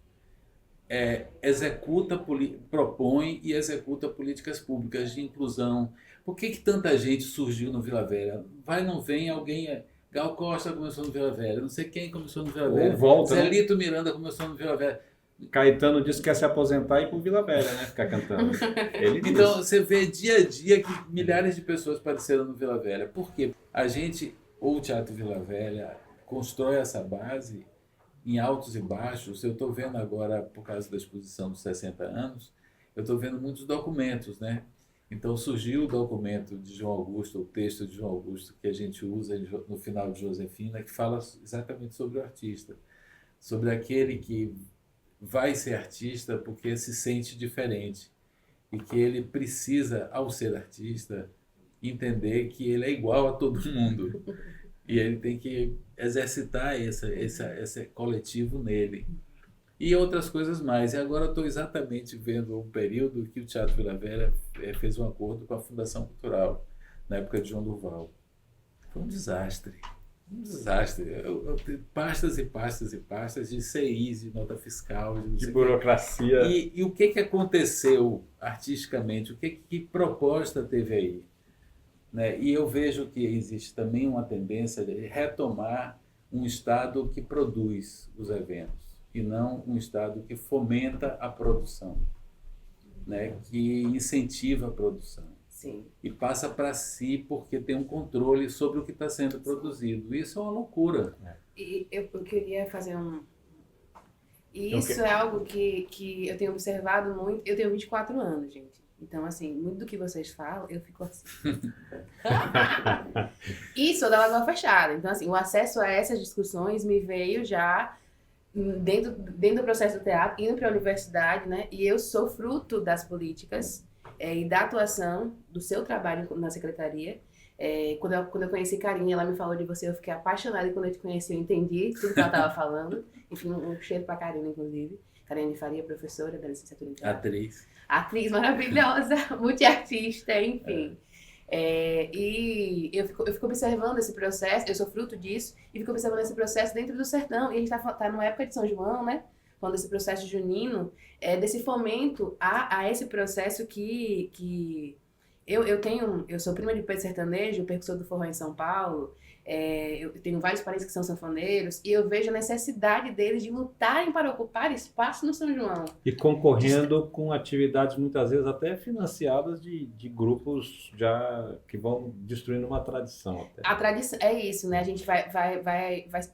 propõe e executa políticas públicas de inclusão. Por que tanta gente surgiu no Vila Velha? Vai, não vem alguém... Gal Costa começou no Vila Velha, não sei quem começou no Vila Velha. Volta, Zé né? Lito Miranda começou no Vila Velha. Caetano disse que quer se aposentar e ir pro Vila Velha, né? Ficar cantando. Ele disse. Então, você vê dia a dia que milhares de pessoas apareceram no Vila Velha. Por quê? A gente, ou o Teatro Vila Velha, constrói essa base em altos e baixos. Eu estou vendo agora, por causa da exposição dos 60 anos, eu estou vendo muitos documentos, né? Então, surgiu o documento de João Augusto, o texto de João Augusto, que a gente usa no final de Josefina, que fala exatamente sobre o artista, sobre aquele que vai ser artista porque se sente diferente e que ele precisa, ao ser artista, entender que ele é igual a todo mundo e ele tem que exercitar esse coletivo nele e outras coisas mais. E agora eu estou exatamente vendo um período que o Teatro Vila Velha fez um acordo com a Fundação Cultural na época de João Durval. Foi um desastre. Um desastre. Eu tenho pastas e pastas e pastas de CIs, de nota fiscal, de burocracia. E o que aconteceu artisticamente? Que proposta teve aí? Né? E eu vejo que existe também uma tendência de retomar um Estado que produz os eventos e não um Estado que fomenta a produção, né? Que incentiva a produção. Sim. E passa para si porque tem um controle sobre o que está sendo produzido. Isso é uma loucura. E eu queria fazer E isso é algo que eu tenho observado muito. Eu tenho 24 anos, gente. Então, assim, muito do que vocês falam, eu fico assim. E sou da Lagoa Fechada. Então, assim, o acesso a essas discussões me veio já dentro do processo do teatro, indo para a universidade, né? E eu sou fruto das políticas e da atuação do seu trabalho na secretaria. Quando eu conheci Karine, ela me falou de você, eu fiquei apaixonada, e quando eu te conheci, eu entendi tudo que ela estava falando. Enfim, um cheiro para Karine, inclusive. Karine Faria, professora da licenciatura em teatro. Atriz maravilhosa, multiartista, enfim. E eu fico observando esse processo, eu sou fruto disso, e fico observando esse processo dentro do sertão. E a gente tá numa época de São João, né? Quando esse processo junino, desse fomento a esse processo que eu sou prima de Pedro Sertanejo, percussor do forró em São Paulo, eu tenho vários parentes que são sanfoneiros, e eu vejo a necessidade deles de lutarem para ocupar espaço no São João. E concorrendo com atividades muitas vezes até financiadas de grupos já que vão destruindo uma tradição. Até. A tradição, é isso, né? A gente vai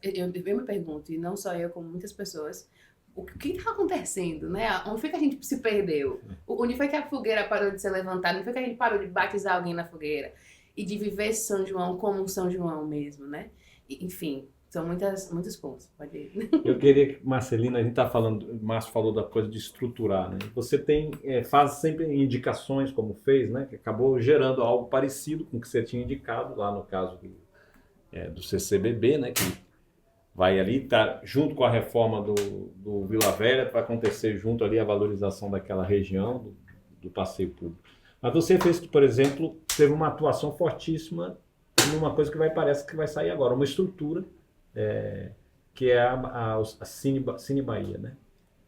eu me pergunto, e não só eu, como muitas pessoas, o que está acontecendo, né? Onde foi que a gente se perdeu? Onde foi que a fogueira parou de ser levantada? Onde foi que a gente parou de batizar alguém na fogueira? E de viver esse São João como um São João mesmo, né? Enfim, são muitos pontos. Pode ir. Eu queria que, Marcelina, a gente está falando, o Márcio falou da coisa de estruturar, né? Você faz sempre indicações, como fez, né? Que acabou gerando algo parecido com o que você tinha indicado, lá no caso do CCBB, né? Que vai ali, tá junto com a reforma do Vila Velha, para acontecer junto ali a valorização daquela região, do passeio público. Mas você fez, por exemplo, teve uma atuação fortíssima numa coisa que parece que vai sair agora, uma estrutura, que é a Cine Bahia, né?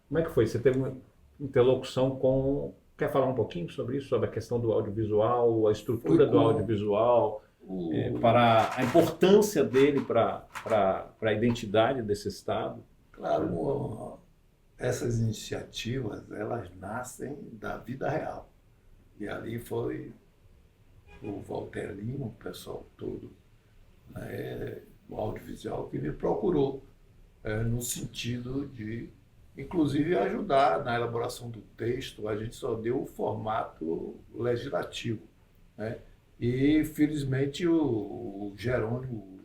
Como é que foi? Você teve uma interlocução com... Quer falar um pouquinho sobre isso? Sobre a questão do audiovisual, a estrutura do audiovisual, para a importância dele para a identidade desse Estado? Claro, essas iniciativas, elas nascem da vida real. E ali foi o Walter Lima, o pessoal todo, né, o audiovisual, que me procurou, no sentido de, inclusive, ajudar na elaboração do texto. A gente só deu o formato legislativo, né? E, felizmente, o Jerônimo,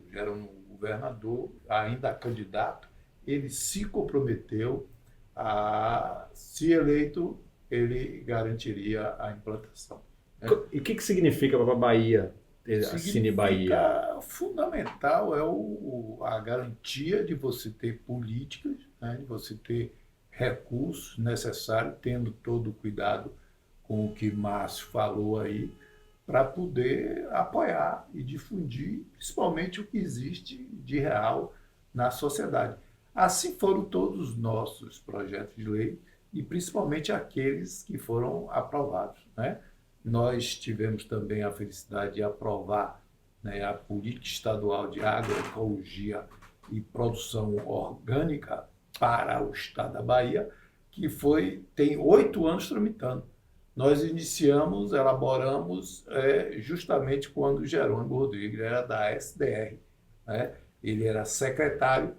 governador, ainda candidato, ele se comprometeu a, se eleito, ele garantiria a implantação. E o que significa para a Bahia ter a Cine Bahia? Fundamental é a garantia de você ter políticas, né, de você ter recursos necessários, tendo todo o cuidado com o que Márcio falou aí, para poder apoiar e difundir, principalmente o que existe de real na sociedade. Assim foram todos os nossos projetos de lei e principalmente aqueles que foram aprovados, né? Nós tivemos também a felicidade de aprovar, né, a Política Estadual de Agroecologia e Produção Orgânica para o Estado da Bahia, que tem 8 anos tramitando. Nós elaboramos justamente quando o Jerônimo Rodrigues era da SDR, né? Ele era secretário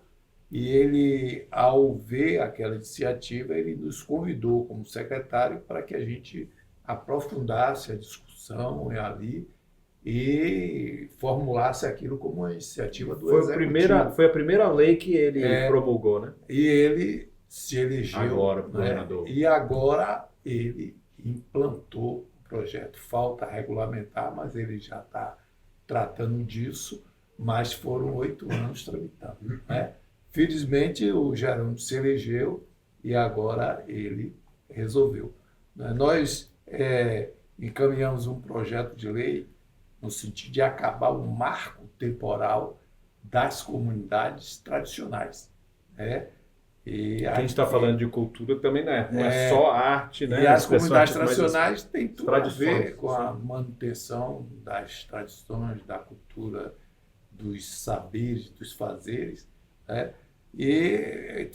e ele, ao ver aquela iniciativa, ele nos convidou como secretário para que a gente aprofundasse a discussão ali e formulasse aquilo como uma iniciativa do Executivo. Foi a primeira lei que ele promulgou, né? E ele se elegeu. Agora, né? governador. E agora ele implantou o projeto. Falta regulamentar, mas ele já está tratando disso, mas foram 8 anos tramitando, né? Felizmente, o Jerônimo se elegeu e agora ele resolveu. Nós encaminhamos um projeto de lei no sentido de acabar o marco temporal das comunidades tradicionais, né? E a gente está falando de cultura também, né? Não é só arte, né? E as comunidades tradicionais têm tudo a ver com a sim. manutenção das tradições, da cultura, dos saberes, dos fazeres, né? E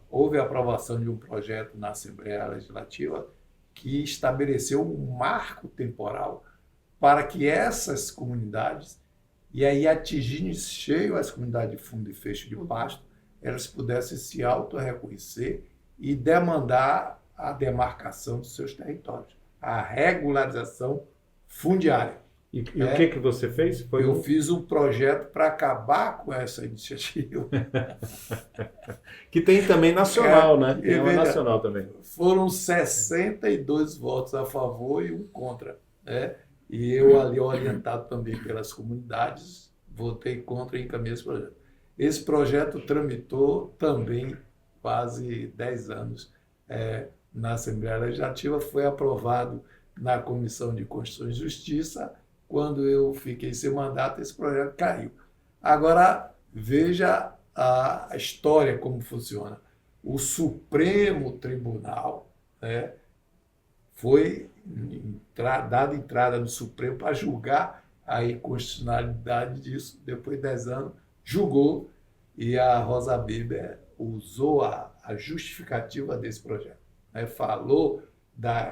houve a aprovação de um projeto na Assembleia Legislativa que estabeleceu um marco temporal para que essas comunidades, e aí atingindo em cheio as comunidades de fundo e fecho de pasto, elas pudessem se autorreconhecer e demandar a demarcação dos seus territórios, a regularização fundiária. E o que você fez? Eu fiz um projeto para acabar com essa iniciativa. Que tem também nacional, né? Tem uma nacional também. Foram 62 votos a favor e 1 contra, né? E eu, ali orientado também pelas comunidades, votei contra e encaminhei esse projeto. Esse projeto tramitou também quase 10 anos na Assembleia Legislativa, foi aprovado na Comissão de Constituição e Justiça. Quando eu fiquei sem mandato, esse projeto caiu. Agora, veja a história, como funciona. O Supremo Tribunal, né, foi dada entrada no Supremo para julgar a inconstitucionalidade disso. Depois de 10 anos, julgou e a Rosa Weber usou a justificativa desse projeto, né, falou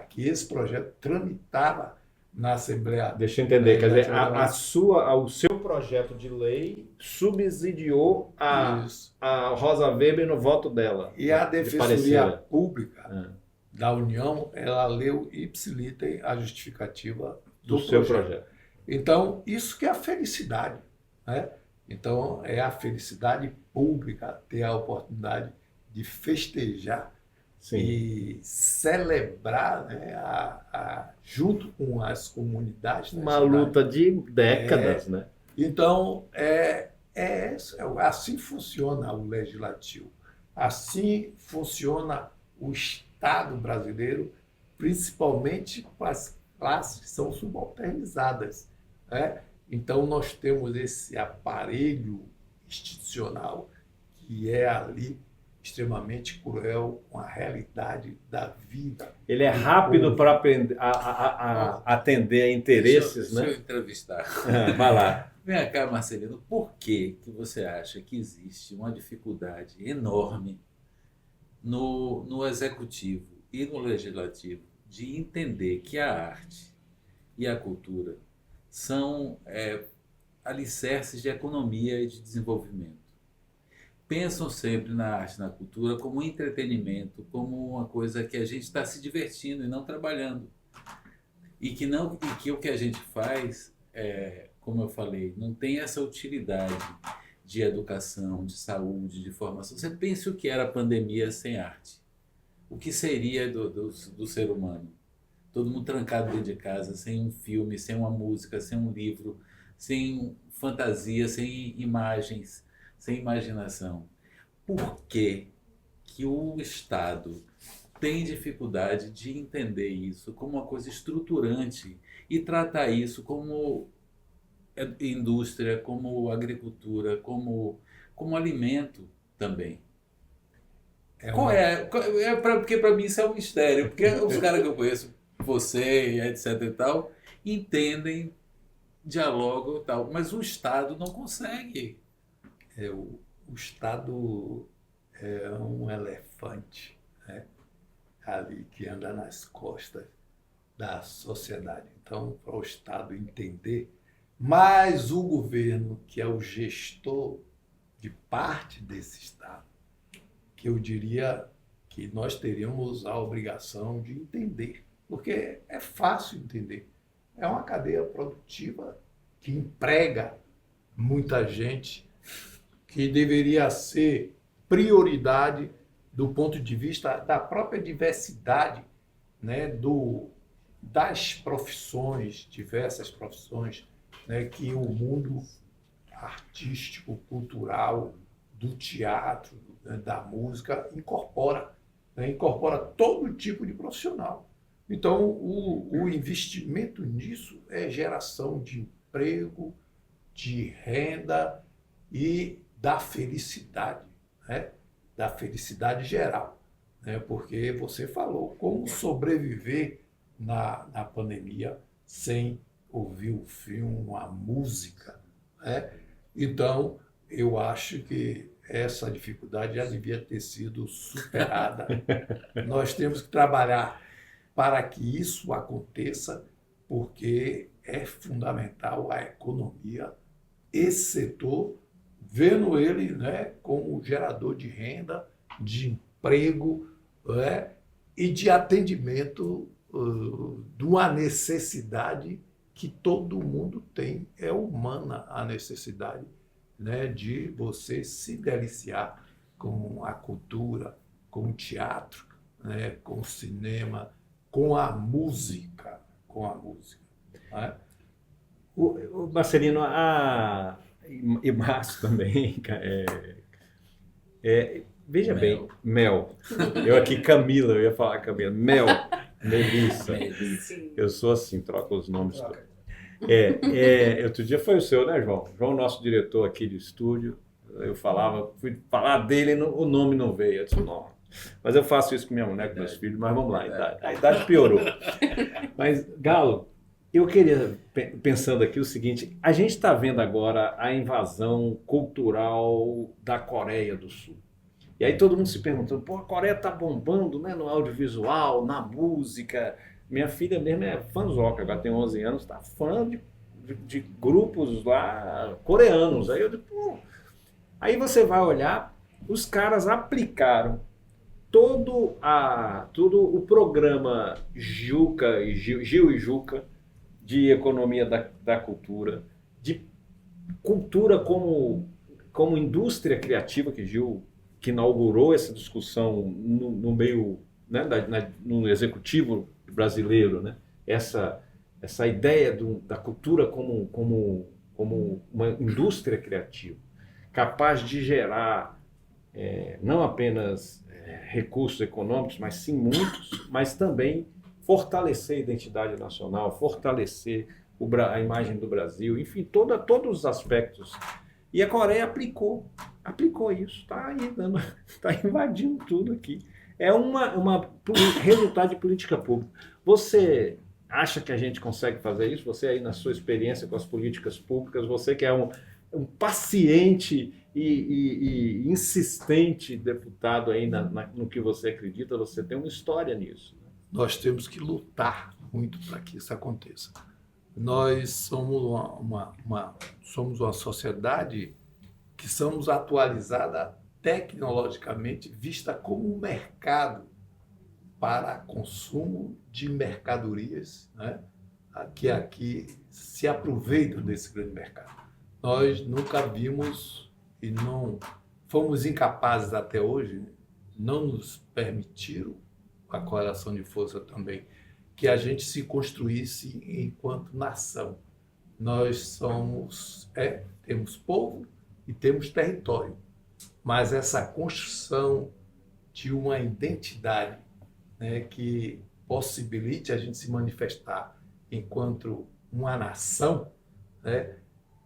que esse projeto tramitava na Assembleia. Deixa eu entender, quer dizer, o seu projeto de lei subsidiou a Rosa Weber no voto dela. E a Defensoria Pública da União, ela leu ipsiliter a justificativa do seu projeto. Então, isso que é a felicidade, né? Então, é a felicidade pública ter a oportunidade de festejar. Sim. E celebrar, né, junto com as comunidades. Uma luta de décadas, né? Então, assim funciona o legislativo. Assim funciona o Estado brasileiro, principalmente com as classes que são subalternizadas, né? Então, nós temos esse aparelho institucional que é ali extremamente cruel com a realidade da vida. Ele é rápido para atender a interesses, né? Deixa eu entrevistar. Vai lá. Vem cá, Marcelino, por que você acha que existe uma dificuldade enorme no executivo e no legislativo de entender que a arte e a cultura são alicerces de economia e de desenvolvimento. Pensam sempre na arte e na cultura como um entretenimento, como uma coisa que a gente está se divertindo e não trabalhando. E que o que a gente faz, como eu falei, não tem essa utilidade de educação, de saúde, de formação. Você pensa o que era a pandemia sem arte? O que seria do ser humano? Todo mundo trancado dentro de casa, sem um filme, sem uma música, sem um livro, sem fantasia, sem imagens, sem imaginação. Por que que o Estado tem dificuldade de entender isso como uma coisa estruturante e tratar isso como indústria, como agricultura, como alimento também? Porque para mim isso é um mistério, porque os caras que eu conheço, você, etc e tal, entendem, dialogam e tal, mas o Estado não consegue. O Estado é um elefante, né, ali que anda nas costas da sociedade. Então, para o Estado entender, mas o governo, que é o gestor de parte desse Estado, que eu diria que nós teríamos a obrigação de entender, porque é fácil entender. É uma cadeia produtiva que emprega muita gente, que deveria ser prioridade do ponto de vista da própria diversidade, né, das profissões, diversas profissões, né, que o mundo artístico, cultural, do teatro, né, da música incorpora, né, incorpora todo tipo de profissional. Então, o investimento nisso é geração de emprego, de renda e da felicidade, né? Da felicidade geral, né? Porque você falou como sobreviver na pandemia sem ouvir o filme, a música, né? Então, eu acho que essa dificuldade já devia ter sido superada. Nós temos que trabalhar para que isso aconteça, porque é fundamental a economia, esse setor, vendo ele, né, como gerador de renda, de emprego, né, e de atendimento de uma necessidade que todo mundo tem. É humana a necessidade, né, de você se deliciar com a cultura, com o teatro, né, com o cinema, com a música, né? O Marcelino, e Márcio também, veja bem, Mel. Eu aqui, Camila, eu ia falar Camila. Melissa. Sim. Eu sou assim, troco os nomes todos. Outro dia foi o seu, né, João? João, nosso diretor aqui de estúdio. Eu fui falar dele, o nome não veio. Eu disse, não. Mas eu faço isso com minha mulher, com meus filhos, mas vamos lá, a idade piorou. Mas, Galo, eu queria, pensando aqui o seguinte, a gente está vendo agora a invasão cultural da Coreia do Sul. E aí todo mundo se perguntando, pô, a Coreia está bombando, né, no audiovisual, na música. Minha filha mesmo é fãzoca, agora tem 11 anos, está fã de grupos lá coreanos. Aí eu digo, pô. Aí você vai olhar, os caras aplicaram todo o programa Gil e Juca, de economia da cultura, de cultura como indústria criativa, que inaugurou essa discussão no meio, né, no executivo brasileiro, né? Essa ideia da cultura como uma indústria criativa, capaz de gerar não apenas recursos econômicos, mas sim muitos, mas também fortalecer a identidade nacional, fortalecer a imagem do Brasil, enfim, todos os aspectos. E a Coreia aplicou isso, está aí, está invadindo tudo aqui. É resultado de política pública. Você acha que a gente consegue fazer isso? Você aí na sua experiência com as políticas públicas, você que é um paciente e insistente deputado aí no que você acredita. Você tem uma história nisso. Nós temos que lutar muito para que isso aconteça. Nós somos somos uma sociedade que somos atualizada tecnologicamente, vista como um mercado para consumo de mercadorias, né? que aqui se aproveitam desse grande mercado. Nós nunca vimos e não fomos incapazes até hoje, não nos permitiram, a correlação de força também, que a gente se construísse enquanto nação. Nós temos povo e temos território, mas essa construção de uma identidade, né, que possibilite a gente se manifestar enquanto uma nação, né?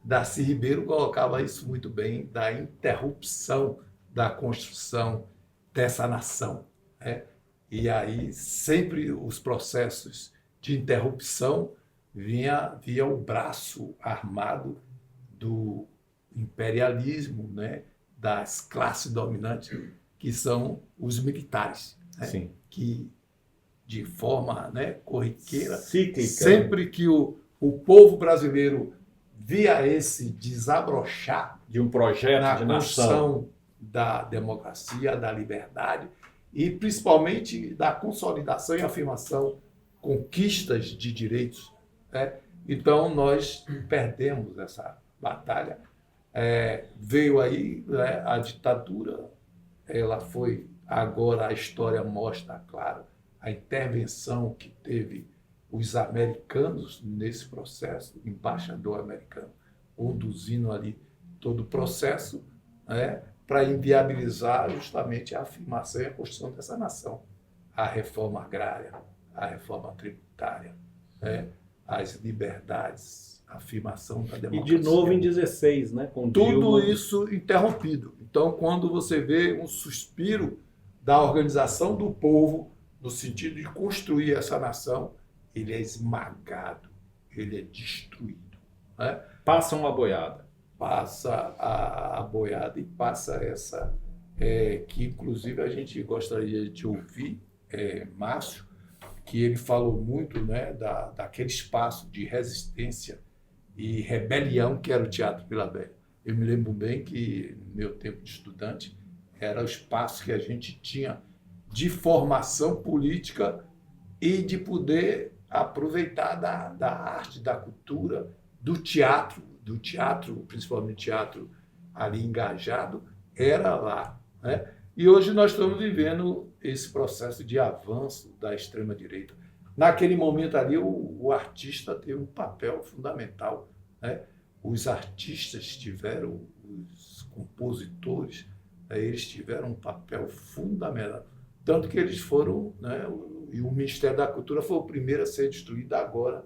Darcy Ribeiro colocava isso muito bem, da interrupção da construção dessa nação, né? E aí sempre os processos de interrupção via o braço armado do imperialismo, né? Das classes dominantes, que são os militares, né? Sim. Que de forma, né, corriqueira, Cíclica, sempre que o povo brasileiro via esse desabrochar de um projeto na de nação. construção da democracia, da liberdade e principalmente da consolidação e afirmação, conquistas de direitos, né? Então nós perdemos essa batalha. Veio aí, né, a ditadura, ela foi, agora a história mostra, claro, a intervenção que teve os americanos nesse processo, o embaixador americano conduzindo ali todo o processo, né, para inviabilizar justamente a afirmação e a construção dessa nação. A reforma agrária, a reforma tributária, né, as liberdades, a afirmação da E democracia. de novo em 16, né? Com Tudo Dilma. isso interrompido. Então, quando você vê um suspiro da organização do povo, no sentido de construir essa nação, ele é esmagado, ele é destruído, né? Passa uma boiada. Passa a boiada e passa essa, que inclusive a gente gostaria de ouvir, Márcio, que ele falou muito, né, daquele espaço de resistência e rebelião que era o Teatro Vila Velha. Eu me lembro bem que, no meu tempo de estudante, era o espaço que a gente tinha de formação política e de poder aproveitar da arte, da cultura, do teatro, principalmente teatro ali engajado, era lá, né? E hoje nós estamos vivendo esse processo de avanço da extrema-direita. Naquele momento ali, o artista teve um papel fundamental, né? Os artistas tiveram, os compositores, né, eles tiveram um papel fundamental. Tanto que eles foram, né, e o Ministério da Cultura foi o primeiro a ser destruído agora,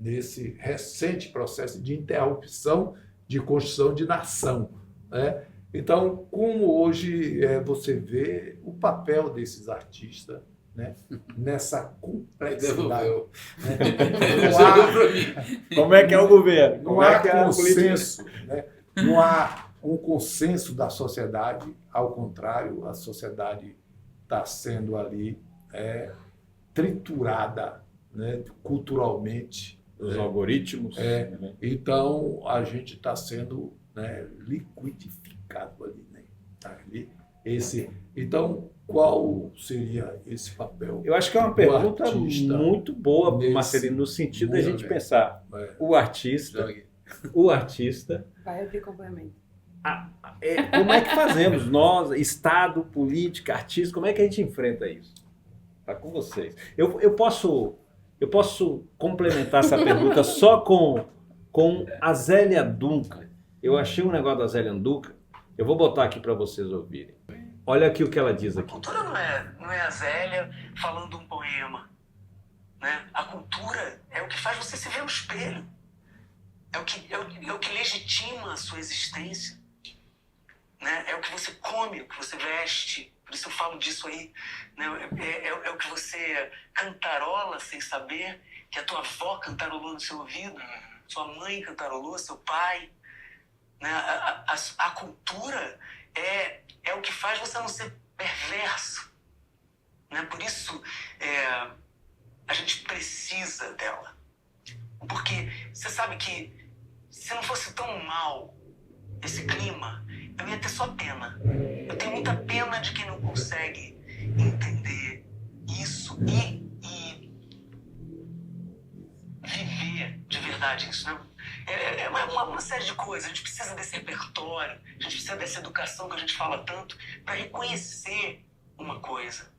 nesse recente processo de interrupção de construção de nação, né? Então, como hoje você vê o papel desses artistas, né, nessa complexidade. Como é que é o governo? Não há consenso, né? Não há um consenso da sociedade, ao contrário, a sociedade está sendo ali triturada, né, culturalmente. Os algoritmos. Né? Então, a gente está sendo, né, liquidificado ali. Né? Tá ali então, qual seria esse papel? Eu acho que é uma pergunta muito boa, nesse Marcelino, no sentido da gente mundo, pensar o artista. Vai abrir complemento. Como é que fazemos? Nós, Estado, política, artista, como é que a gente enfrenta isso? Está com vocês. Eu posso complementar essa pergunta só com a Zélia Duncan. Eu achei um negócio da Zélia Duncan, eu vou botar aqui para vocês ouvirem. Olha aqui o que ela diz aqui. A cultura não é a Zélia falando um poema, né? A cultura é o que faz você se ver no espelho. É o que legitima a sua existência. Né? É o que você come, o que você veste. Por isso eu falo disso aí. Né? É o que você cantarola sem saber, que a tua avó cantarolou no seu ouvido, sua mãe cantarolou, seu pai. né? A cultura é o que faz você não ser perverso, né? Por isso a gente precisa dela. Porque você sabe que se não fosse tão mal esse clima, eu ia ter só pena. Eu tenho muita pena de quem não consegue entender isso e viver de verdade isso, né? É uma série de coisas. A gente precisa desse repertório, a gente precisa dessa educação que a gente fala tanto para reconhecer uma coisa,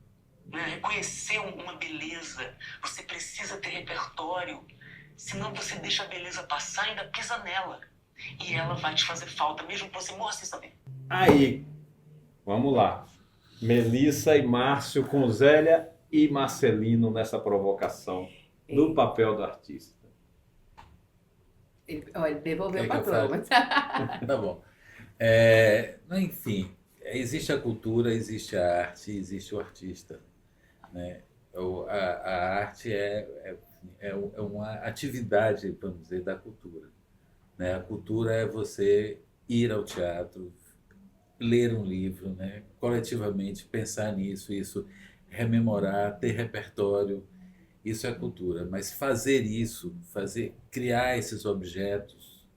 né? Reconhecer uma beleza. Você precisa ter repertório, senão você deixa a beleza passar e ainda pisa nela. E ela vai te fazer falta, mesmo que você morra sem saber. Aí, vamos lá. Melissa e Márcio com Zélia e Marcelino nessa provocação do papel do artista. Ele devolveu Quer para que eu fale? mas... Tá bom. Enfim, existe a cultura, existe a arte, existe o artista, né? A arte é uma atividade, vamos dizer, da cultura, né? A cultura é você ir ao teatro, ler um livro, né? Coletivamente pensar nisso, isso, rememorar, ter repertório, isso é cultura. Mas fazer isso, criar esses objetos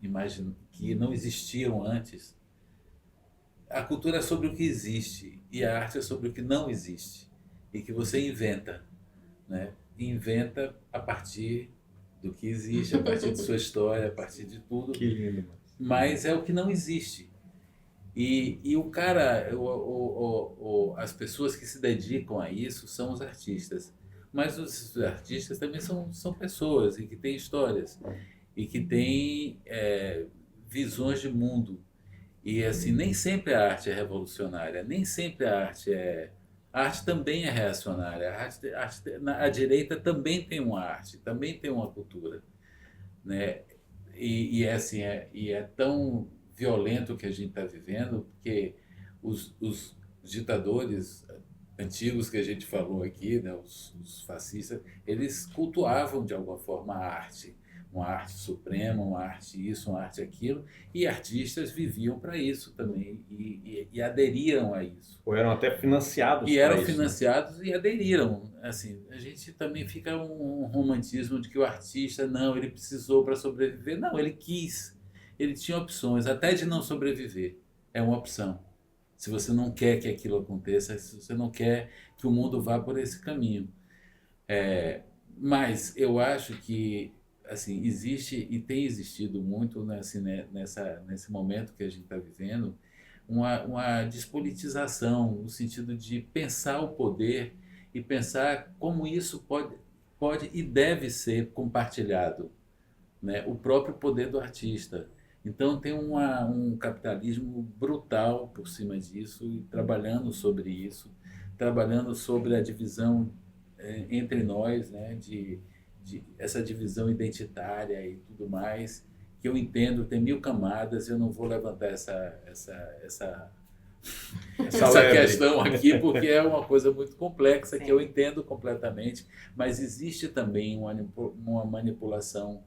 que não existiam antes, a cultura é sobre o que existe e a arte é sobre o que não existe e que você inventa, né? Inventa a partir do que existe, a partir de sua história, a partir de tudo. Que lindo. Mas é o que não existe. E o cara, as pessoas que se dedicam a isso são os artistas. Mas os artistas também são pessoas e que têm histórias e que têm visões de mundo. E assim, nem sempre a arte é revolucionária, nem sempre a arte é... A arte também é reacionária. A direita também tem uma arte, também tem uma cultura, né? E é tão violento o que a gente está vivendo, porque os ditadores antigos que a gente falou aqui, né, os fascistas, eles cultuavam de alguma forma a arte, uma arte suprema, uma arte isso, uma arte aquilo, e artistas viviam para isso também e aderiram a isso. Ou eram até financiados E para eram isso, financiados, né? E aderiram. Assim, a gente também fica um romantismo de que o artista, não, ele precisou para sobreviver. Não, ele quis. Ele tinha opções, até de não sobreviver. É uma opção. Se você não quer que aquilo aconteça, se você não quer que o mundo vá por esse caminho. Mas eu acho que assim, existe e tem existido muito, né, assim, né, nesse momento que a gente está vivendo, uma despolitização, no sentido de pensar o poder e pensar como isso pode e deve ser compartilhado, né? O próprio poder do artista. Então tem um capitalismo brutal por cima disso e trabalhando sobre isso, trabalhando sobre a divisão entre nós, né? De essa divisão identitária e tudo mais, que eu entendo, tem 1000 camadas, eu não vou levantar essa questão aqui, porque é uma coisa muito complexa, que eu entendo completamente, mas existe também uma manipulação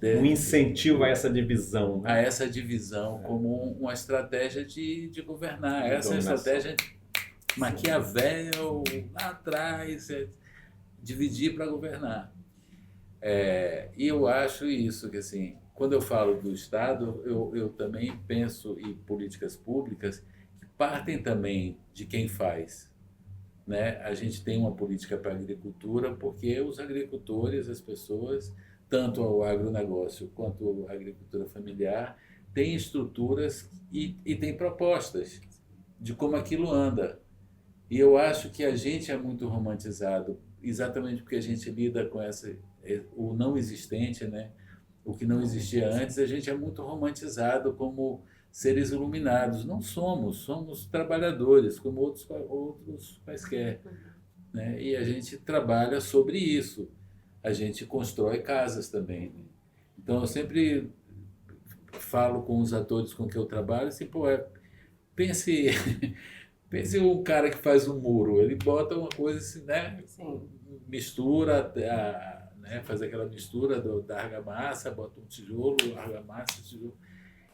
um incentivo a essa divisão, né? A essa divisão como uma estratégia de governar. Essa é a estratégia Maquiavel, lá atrás, dividir para governar. E eu acho isso, que assim, quando eu falo do Estado, eu também penso em políticas públicas que partem também de quem faz, né? A gente tem uma política para a agricultura porque os agricultores, as pessoas, tanto o agronegócio quanto a agricultura familiar, têm estruturas e têm propostas de como aquilo anda. E eu acho que a gente é muito romantizado, exatamente porque a gente lida com o não existente, né? O que não existia antes, a gente é muito romantizado como seres iluminados. Não somos trabalhadores, como outros quaisquer, né? E a gente trabalha sobre isso. A gente constrói casas também, né? Então eu sempre falo com os atores com que eu trabalho assim, pense um cara que faz um muro, ele bota uma coisa assim, né? Sim. Mistura, né? Faz aquela mistura da argamassa, bota um tijolo, argamassa, tijolo.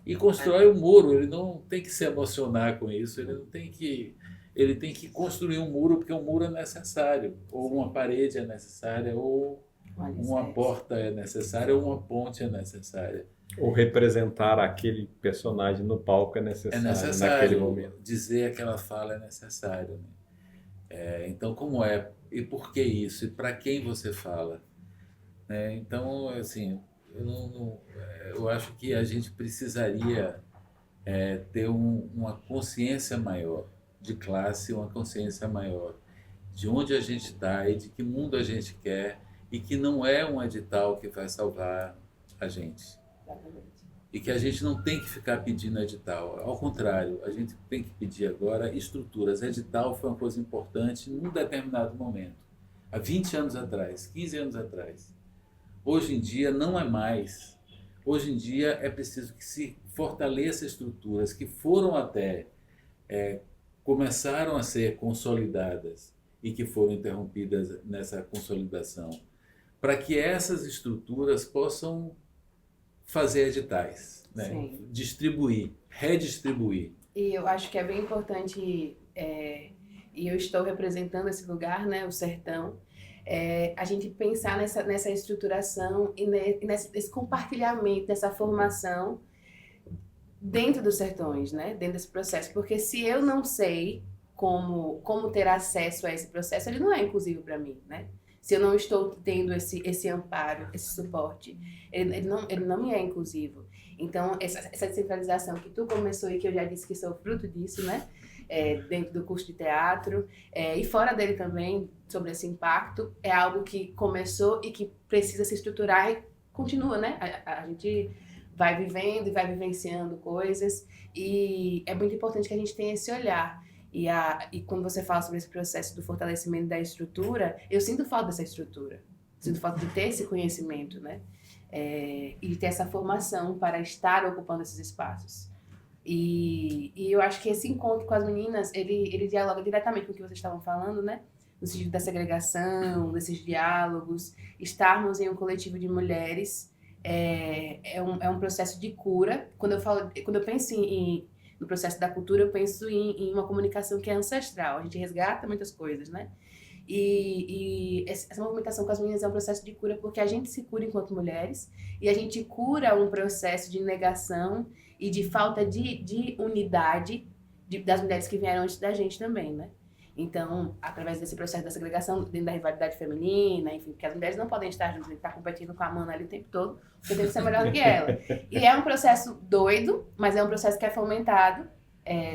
e constrói o muro. Ele não tem que se emocionar com isso, ele tem que construir um muro, porque um muro é necessário, ou uma parede é necessária, ou uma porta é necessária, ou uma ponte é necessária. Ou representar aquele personagem no palco é necessário naquele momento. Dizer aquela fala é necessário, né? Então, como é, e por que isso, e para quem você fala? Então, assim, eu acho que a gente precisaria ter uma consciência maior de classe, uma consciência maior de onde a gente está e de que mundo a gente quer, e que não é um edital que vai salvar a gente. Exatamente. E que a gente não tem que ficar pedindo edital. Ao contrário, a gente tem que pedir agora estruturas. Edital foi uma coisa importante num determinado momento. Há 20 anos atrás, 15 anos atrás. Hoje em dia não é mais. Hoje em dia é preciso que se fortaleça estruturas que foram até, começaram a ser consolidadas e que foram interrompidas nessa consolidação, para que essas estruturas possam fazer editais, né? Distribuir, redistribuir. E eu acho que é bem importante, e eu estou representando esse lugar, né, o Sertão, a gente pensar nessa estruturação e nesse compartilhamento, nessa formação dentro dos sertões, né, dentro desse processo. Porque se eu não sei como ter acesso a esse processo, ele não é inclusivo para mim, né? Se eu não estou tendo esse amparo, esse suporte, ele não me é inclusivo. Então, essa descentralização que tu começou e que eu já disse que sou fruto disso, né? Dentro do curso de teatro, e fora dele também, sobre esse impacto, é algo que começou e que precisa se estruturar e continua, né? A gente vai vivendo e vai vivenciando coisas, e é muito importante que a gente tenha esse olhar. E quando você fala sobre esse processo do fortalecimento da estrutura, eu sinto falta dessa estrutura. Sinto falta de ter esse conhecimento, né? E de ter essa formação para estar ocupando esses espaços. E eu acho que esse encontro com as meninas, ele dialoga diretamente com o que vocês estavam falando, né? No sentido da segregação, desses diálogos. Estarmos em um coletivo de mulheres é um processo de cura. Quando eu penso no processo da cultura, eu penso em uma comunicação que é ancestral. A gente resgata muitas coisas, né? E essa movimentação com as meninas é um processo de cura, porque a gente se cura enquanto mulheres, e a gente cura um processo de negação e de falta de unidade das mulheres que vieram antes da gente também, né? Então, através desse processo da segregação, dentro da rivalidade feminina, enfim, porque as mulheres não podem estar juntas, estar competindo com a mana ali o tempo todo, porque tem que ser melhor do que ela. E é um processo doido, mas é um processo que é fomentado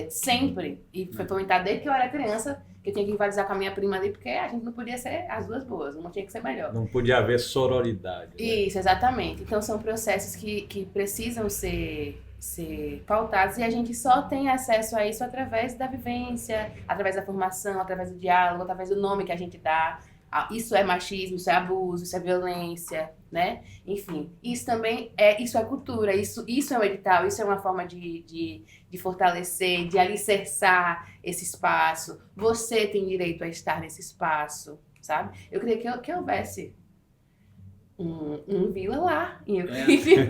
sempre. E foi fomentado desde que eu era criança, que eu tinha que rivalizar com a minha prima ali, porque a gente não podia ser as duas boas, uma tinha que ser melhor. Não podia haver sororidade. Né? Isso, exatamente. Então, são processos que precisam ser pautados, e a gente só tem acesso a isso através da vivência, através da formação, através do diálogo, através do nome que a gente dá. Isso é machismo, isso é abuso, isso é violência, né? Enfim, isso também isso é cultura, isso é um edital, isso é uma forma de fortalecer, de alicerçar esse espaço. Você tem direito a estar nesse espaço, sabe? Eu queria que houvesse um vila lá em Euclide.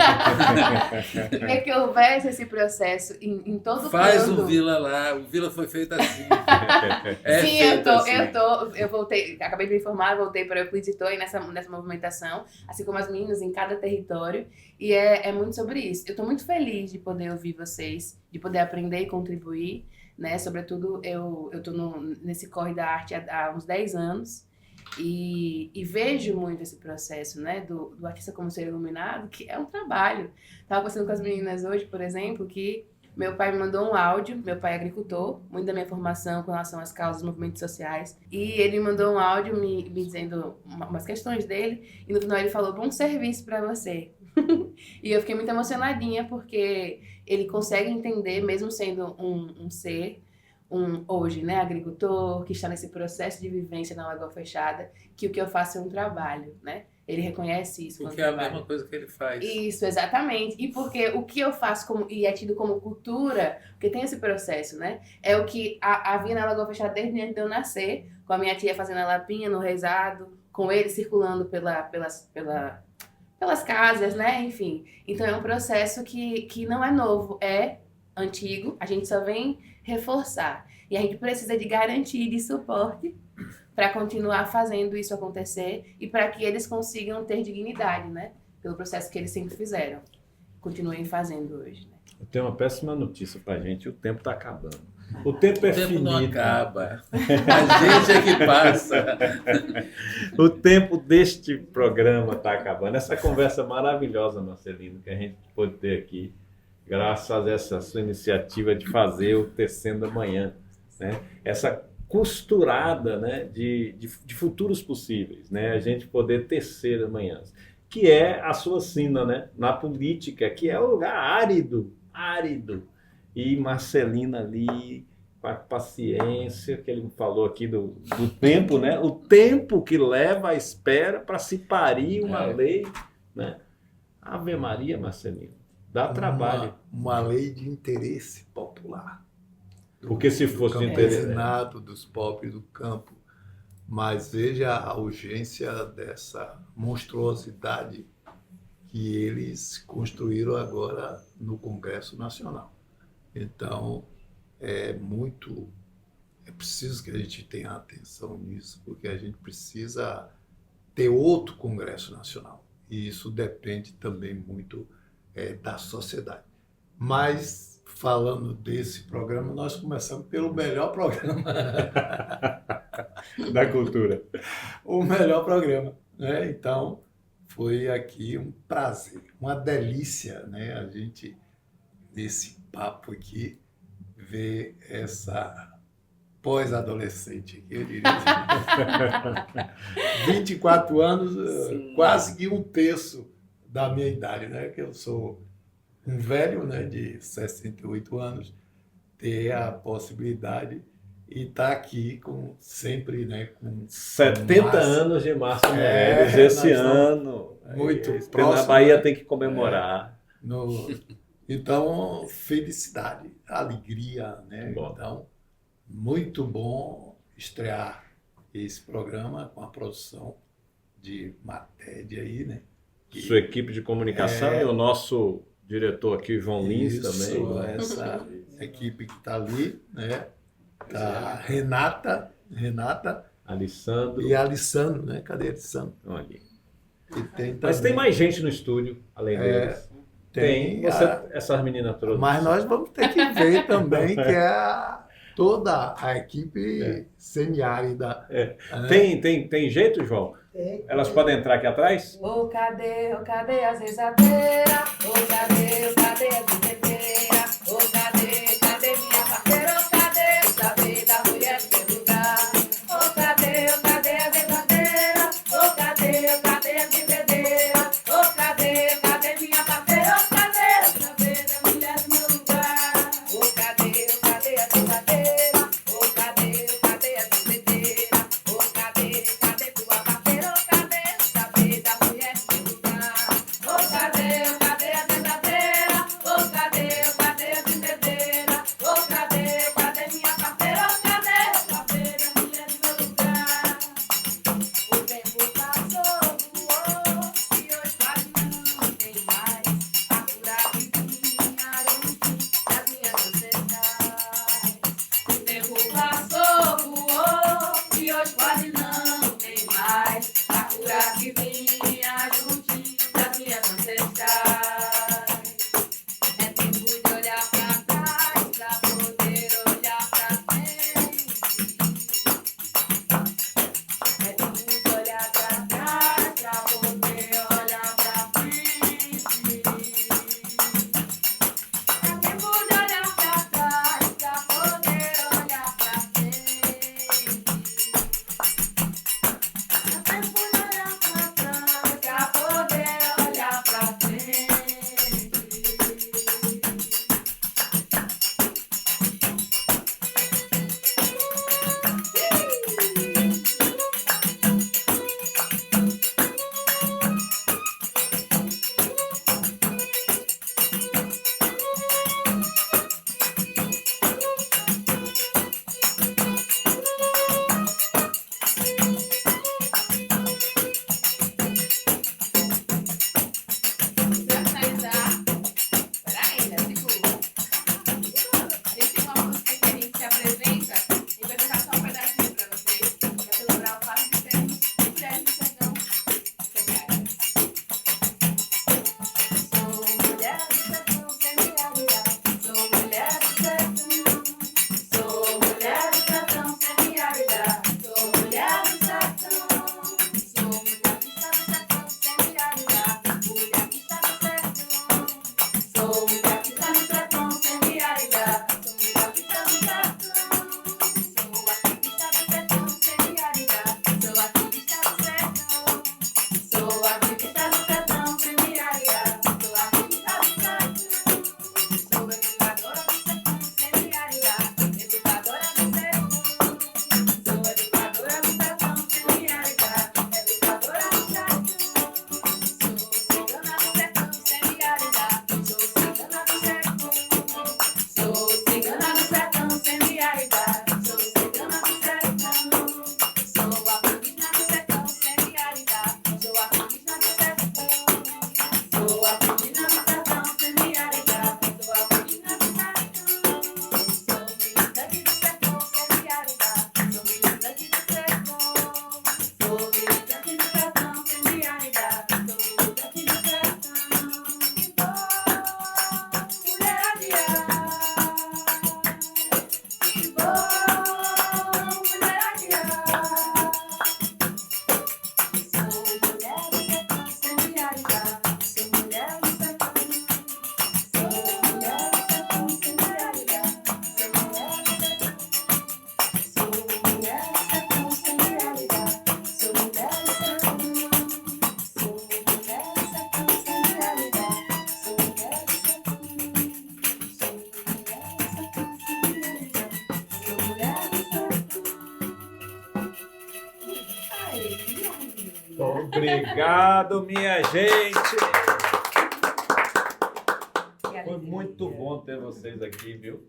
É que houvesse esse processo em todo o Faz canto. um vila lá, o vila foi feito assim. Sim, eu voltei, acabei de me informar, voltei para Euclide e estou aí nessa movimentação, assim como as meninas em cada território, e é muito sobre isso. Eu estou muito feliz de poder ouvir vocês, de poder aprender e contribuir, né? Sobretudo, eu estou nesse corre da arte há uns 10 anos, e vejo muito esse processo, né, do artista como ser iluminado, que é um trabalho. Estava conversando com as meninas hoje, por exemplo, que meu pai me mandou um áudio, meu pai é agricultor, muito da minha formação com relação às causas, movimentos sociais, e ele mandou um áudio me dizendo umas questões dele, e no final ele falou: bom serviço para você. E eu fiquei muito emocionadinha, porque ele consegue entender, mesmo sendo um ser, hoje, né, agricultor, que está nesse processo de vivência na Lagoa Fechada, que o que eu faço é um trabalho, né? Ele reconhece isso. Porque é a mesma coisa que ele faz. Isso, exatamente. E porque o que eu faço e é tido como cultura, porque tem esse processo, né? É o que havia na Lagoa Fechada desde antes de eu nascer, com a minha tia fazendo a lapinha no rezado, com ele circulando pelas casas, né? Enfim. Então é um processo que não é novo, é antigo, a gente só vem reforçar. E a gente precisa de garantia e de suporte para continuar fazendo isso acontecer e para que eles consigam ter dignidade, né? Pelo processo que eles sempre fizeram. Continuem fazendo hoje, né? Eu tenho uma péssima notícia pra gente, o tempo está acabando. O tempo é O tempo finito. não acaba. A gente é que passa. O tempo deste programa está acabando. Essa conversa maravilhosa, Marcelino, que a gente pôde ter aqui, graças a essa sua iniciativa de fazer o Tecendo Amanhã, né? Essa costurada, né, de futuros possíveis, né? A gente poder tecer amanhãs, que é a sua sina, né? Na política, que é o lugar árido, árido. E Marcelina ali, com a paciência que ele falou aqui do tempo, né? O tempo que leva a espera para se parir uma lei, né? Ave Maria, Marcelino, dá trabalho. Uma lei de interesse popular. Porque se fosse do de interesse, campesinato, dos pobres do campo. Mas veja a urgência dessa monstruosidade que eles construíram agora no Congresso Nacional. Então, é preciso que a gente tenha atenção nisso, porque a gente precisa ter outro Congresso Nacional. E isso depende também muito da sociedade. Mas, falando desse programa, nós começamos pelo melhor programa da cultura. o melhor programa, né? Então, foi aqui um prazer, uma delícia, né? A gente, nesse papo aqui, ver essa pós-adolescente aqui, eu diria. 24 anos, Sim. quase que um terço da minha idade, né? Que eu sou um velho, né? De 68 anos, ter a possibilidade e estar aqui com sempre, né? Com 70 massa. anos de Márcio Meirelles esse nós estamos ano. muito Aí, próximo, a Bahia né? tem que comemorar. Então, felicidade, alegria, né? Bom. Então, muito bom estrear esse programa com a produção de Matéria aí, né? Sua equipe de comunicação e o nosso diretor aqui, João Lins, Isso, também. essa equipe que está ali, né? Tá Renata Alessandro. e Alissandro, né? Cadê Alissandro? Olha. E tem Mas tem também- mais gente no estúdio, além deles. Tem. Essas meninas todas. Mas nós vamos ter que ver também que é toda a equipe semiárida. né? Tem jeito, João? Tem. Elas podem entrar aqui atrás? Ô, cadê as rezadeiras? Ô, cadê as bebedeiras? Ô, cadê minha parceira? Ô, cadê da mulher do meu lugar? Ô, cadê as rezadeiras? Ô, cadê as bebedeiras? Ô, cadê minha parceira? Ô, cadê da mulher do meu lugar? Ô, cadê as rezadeiras? Ô, cadê as bebedeiras? Ô, cadê tua parceira? Ô, cadê da mulher do meu lugar? Ô, cadê a verdadeira? Ô, cadê a verdadeira? Ô, cadê minha parceira? Ô, cadê da mulher do meu lugar? O tempo passou, voou, e hoje quase não tem mais a cura que tinha junto das minhas ancestrais. O tempo passou, voou, e hoje quase não tem mais a cura que vinha juntinho das minhas ancestrais. É tempo de olhar pra trás pra poder olhar pra frente. É tempo de olhar pra trás pra poder olhar pra frente. É tempo de olhar pra trás pra poder olhar pra frente. É tempo de olhar pra trás Obrigado, minha gente. Foi muito bom ter vocês aqui, viu?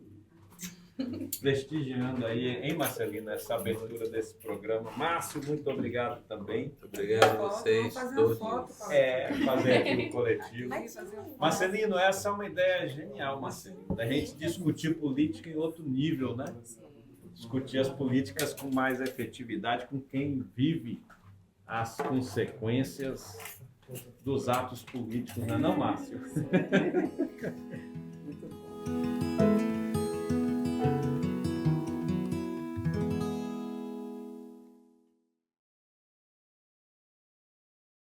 Prestigiando aí, hein, Marcelina, essa abertura desse programa. Márcio, muito obrigado também. Muito obrigado a vocês todos. Fazer aqui no coletivo. Marcelino, essa é uma ideia genial, Marcelino, da gente discutir política em outro nível, né? Discutir as políticas com mais efetividade, com quem vive as consequências dos atos políticos, não é não, Márcio?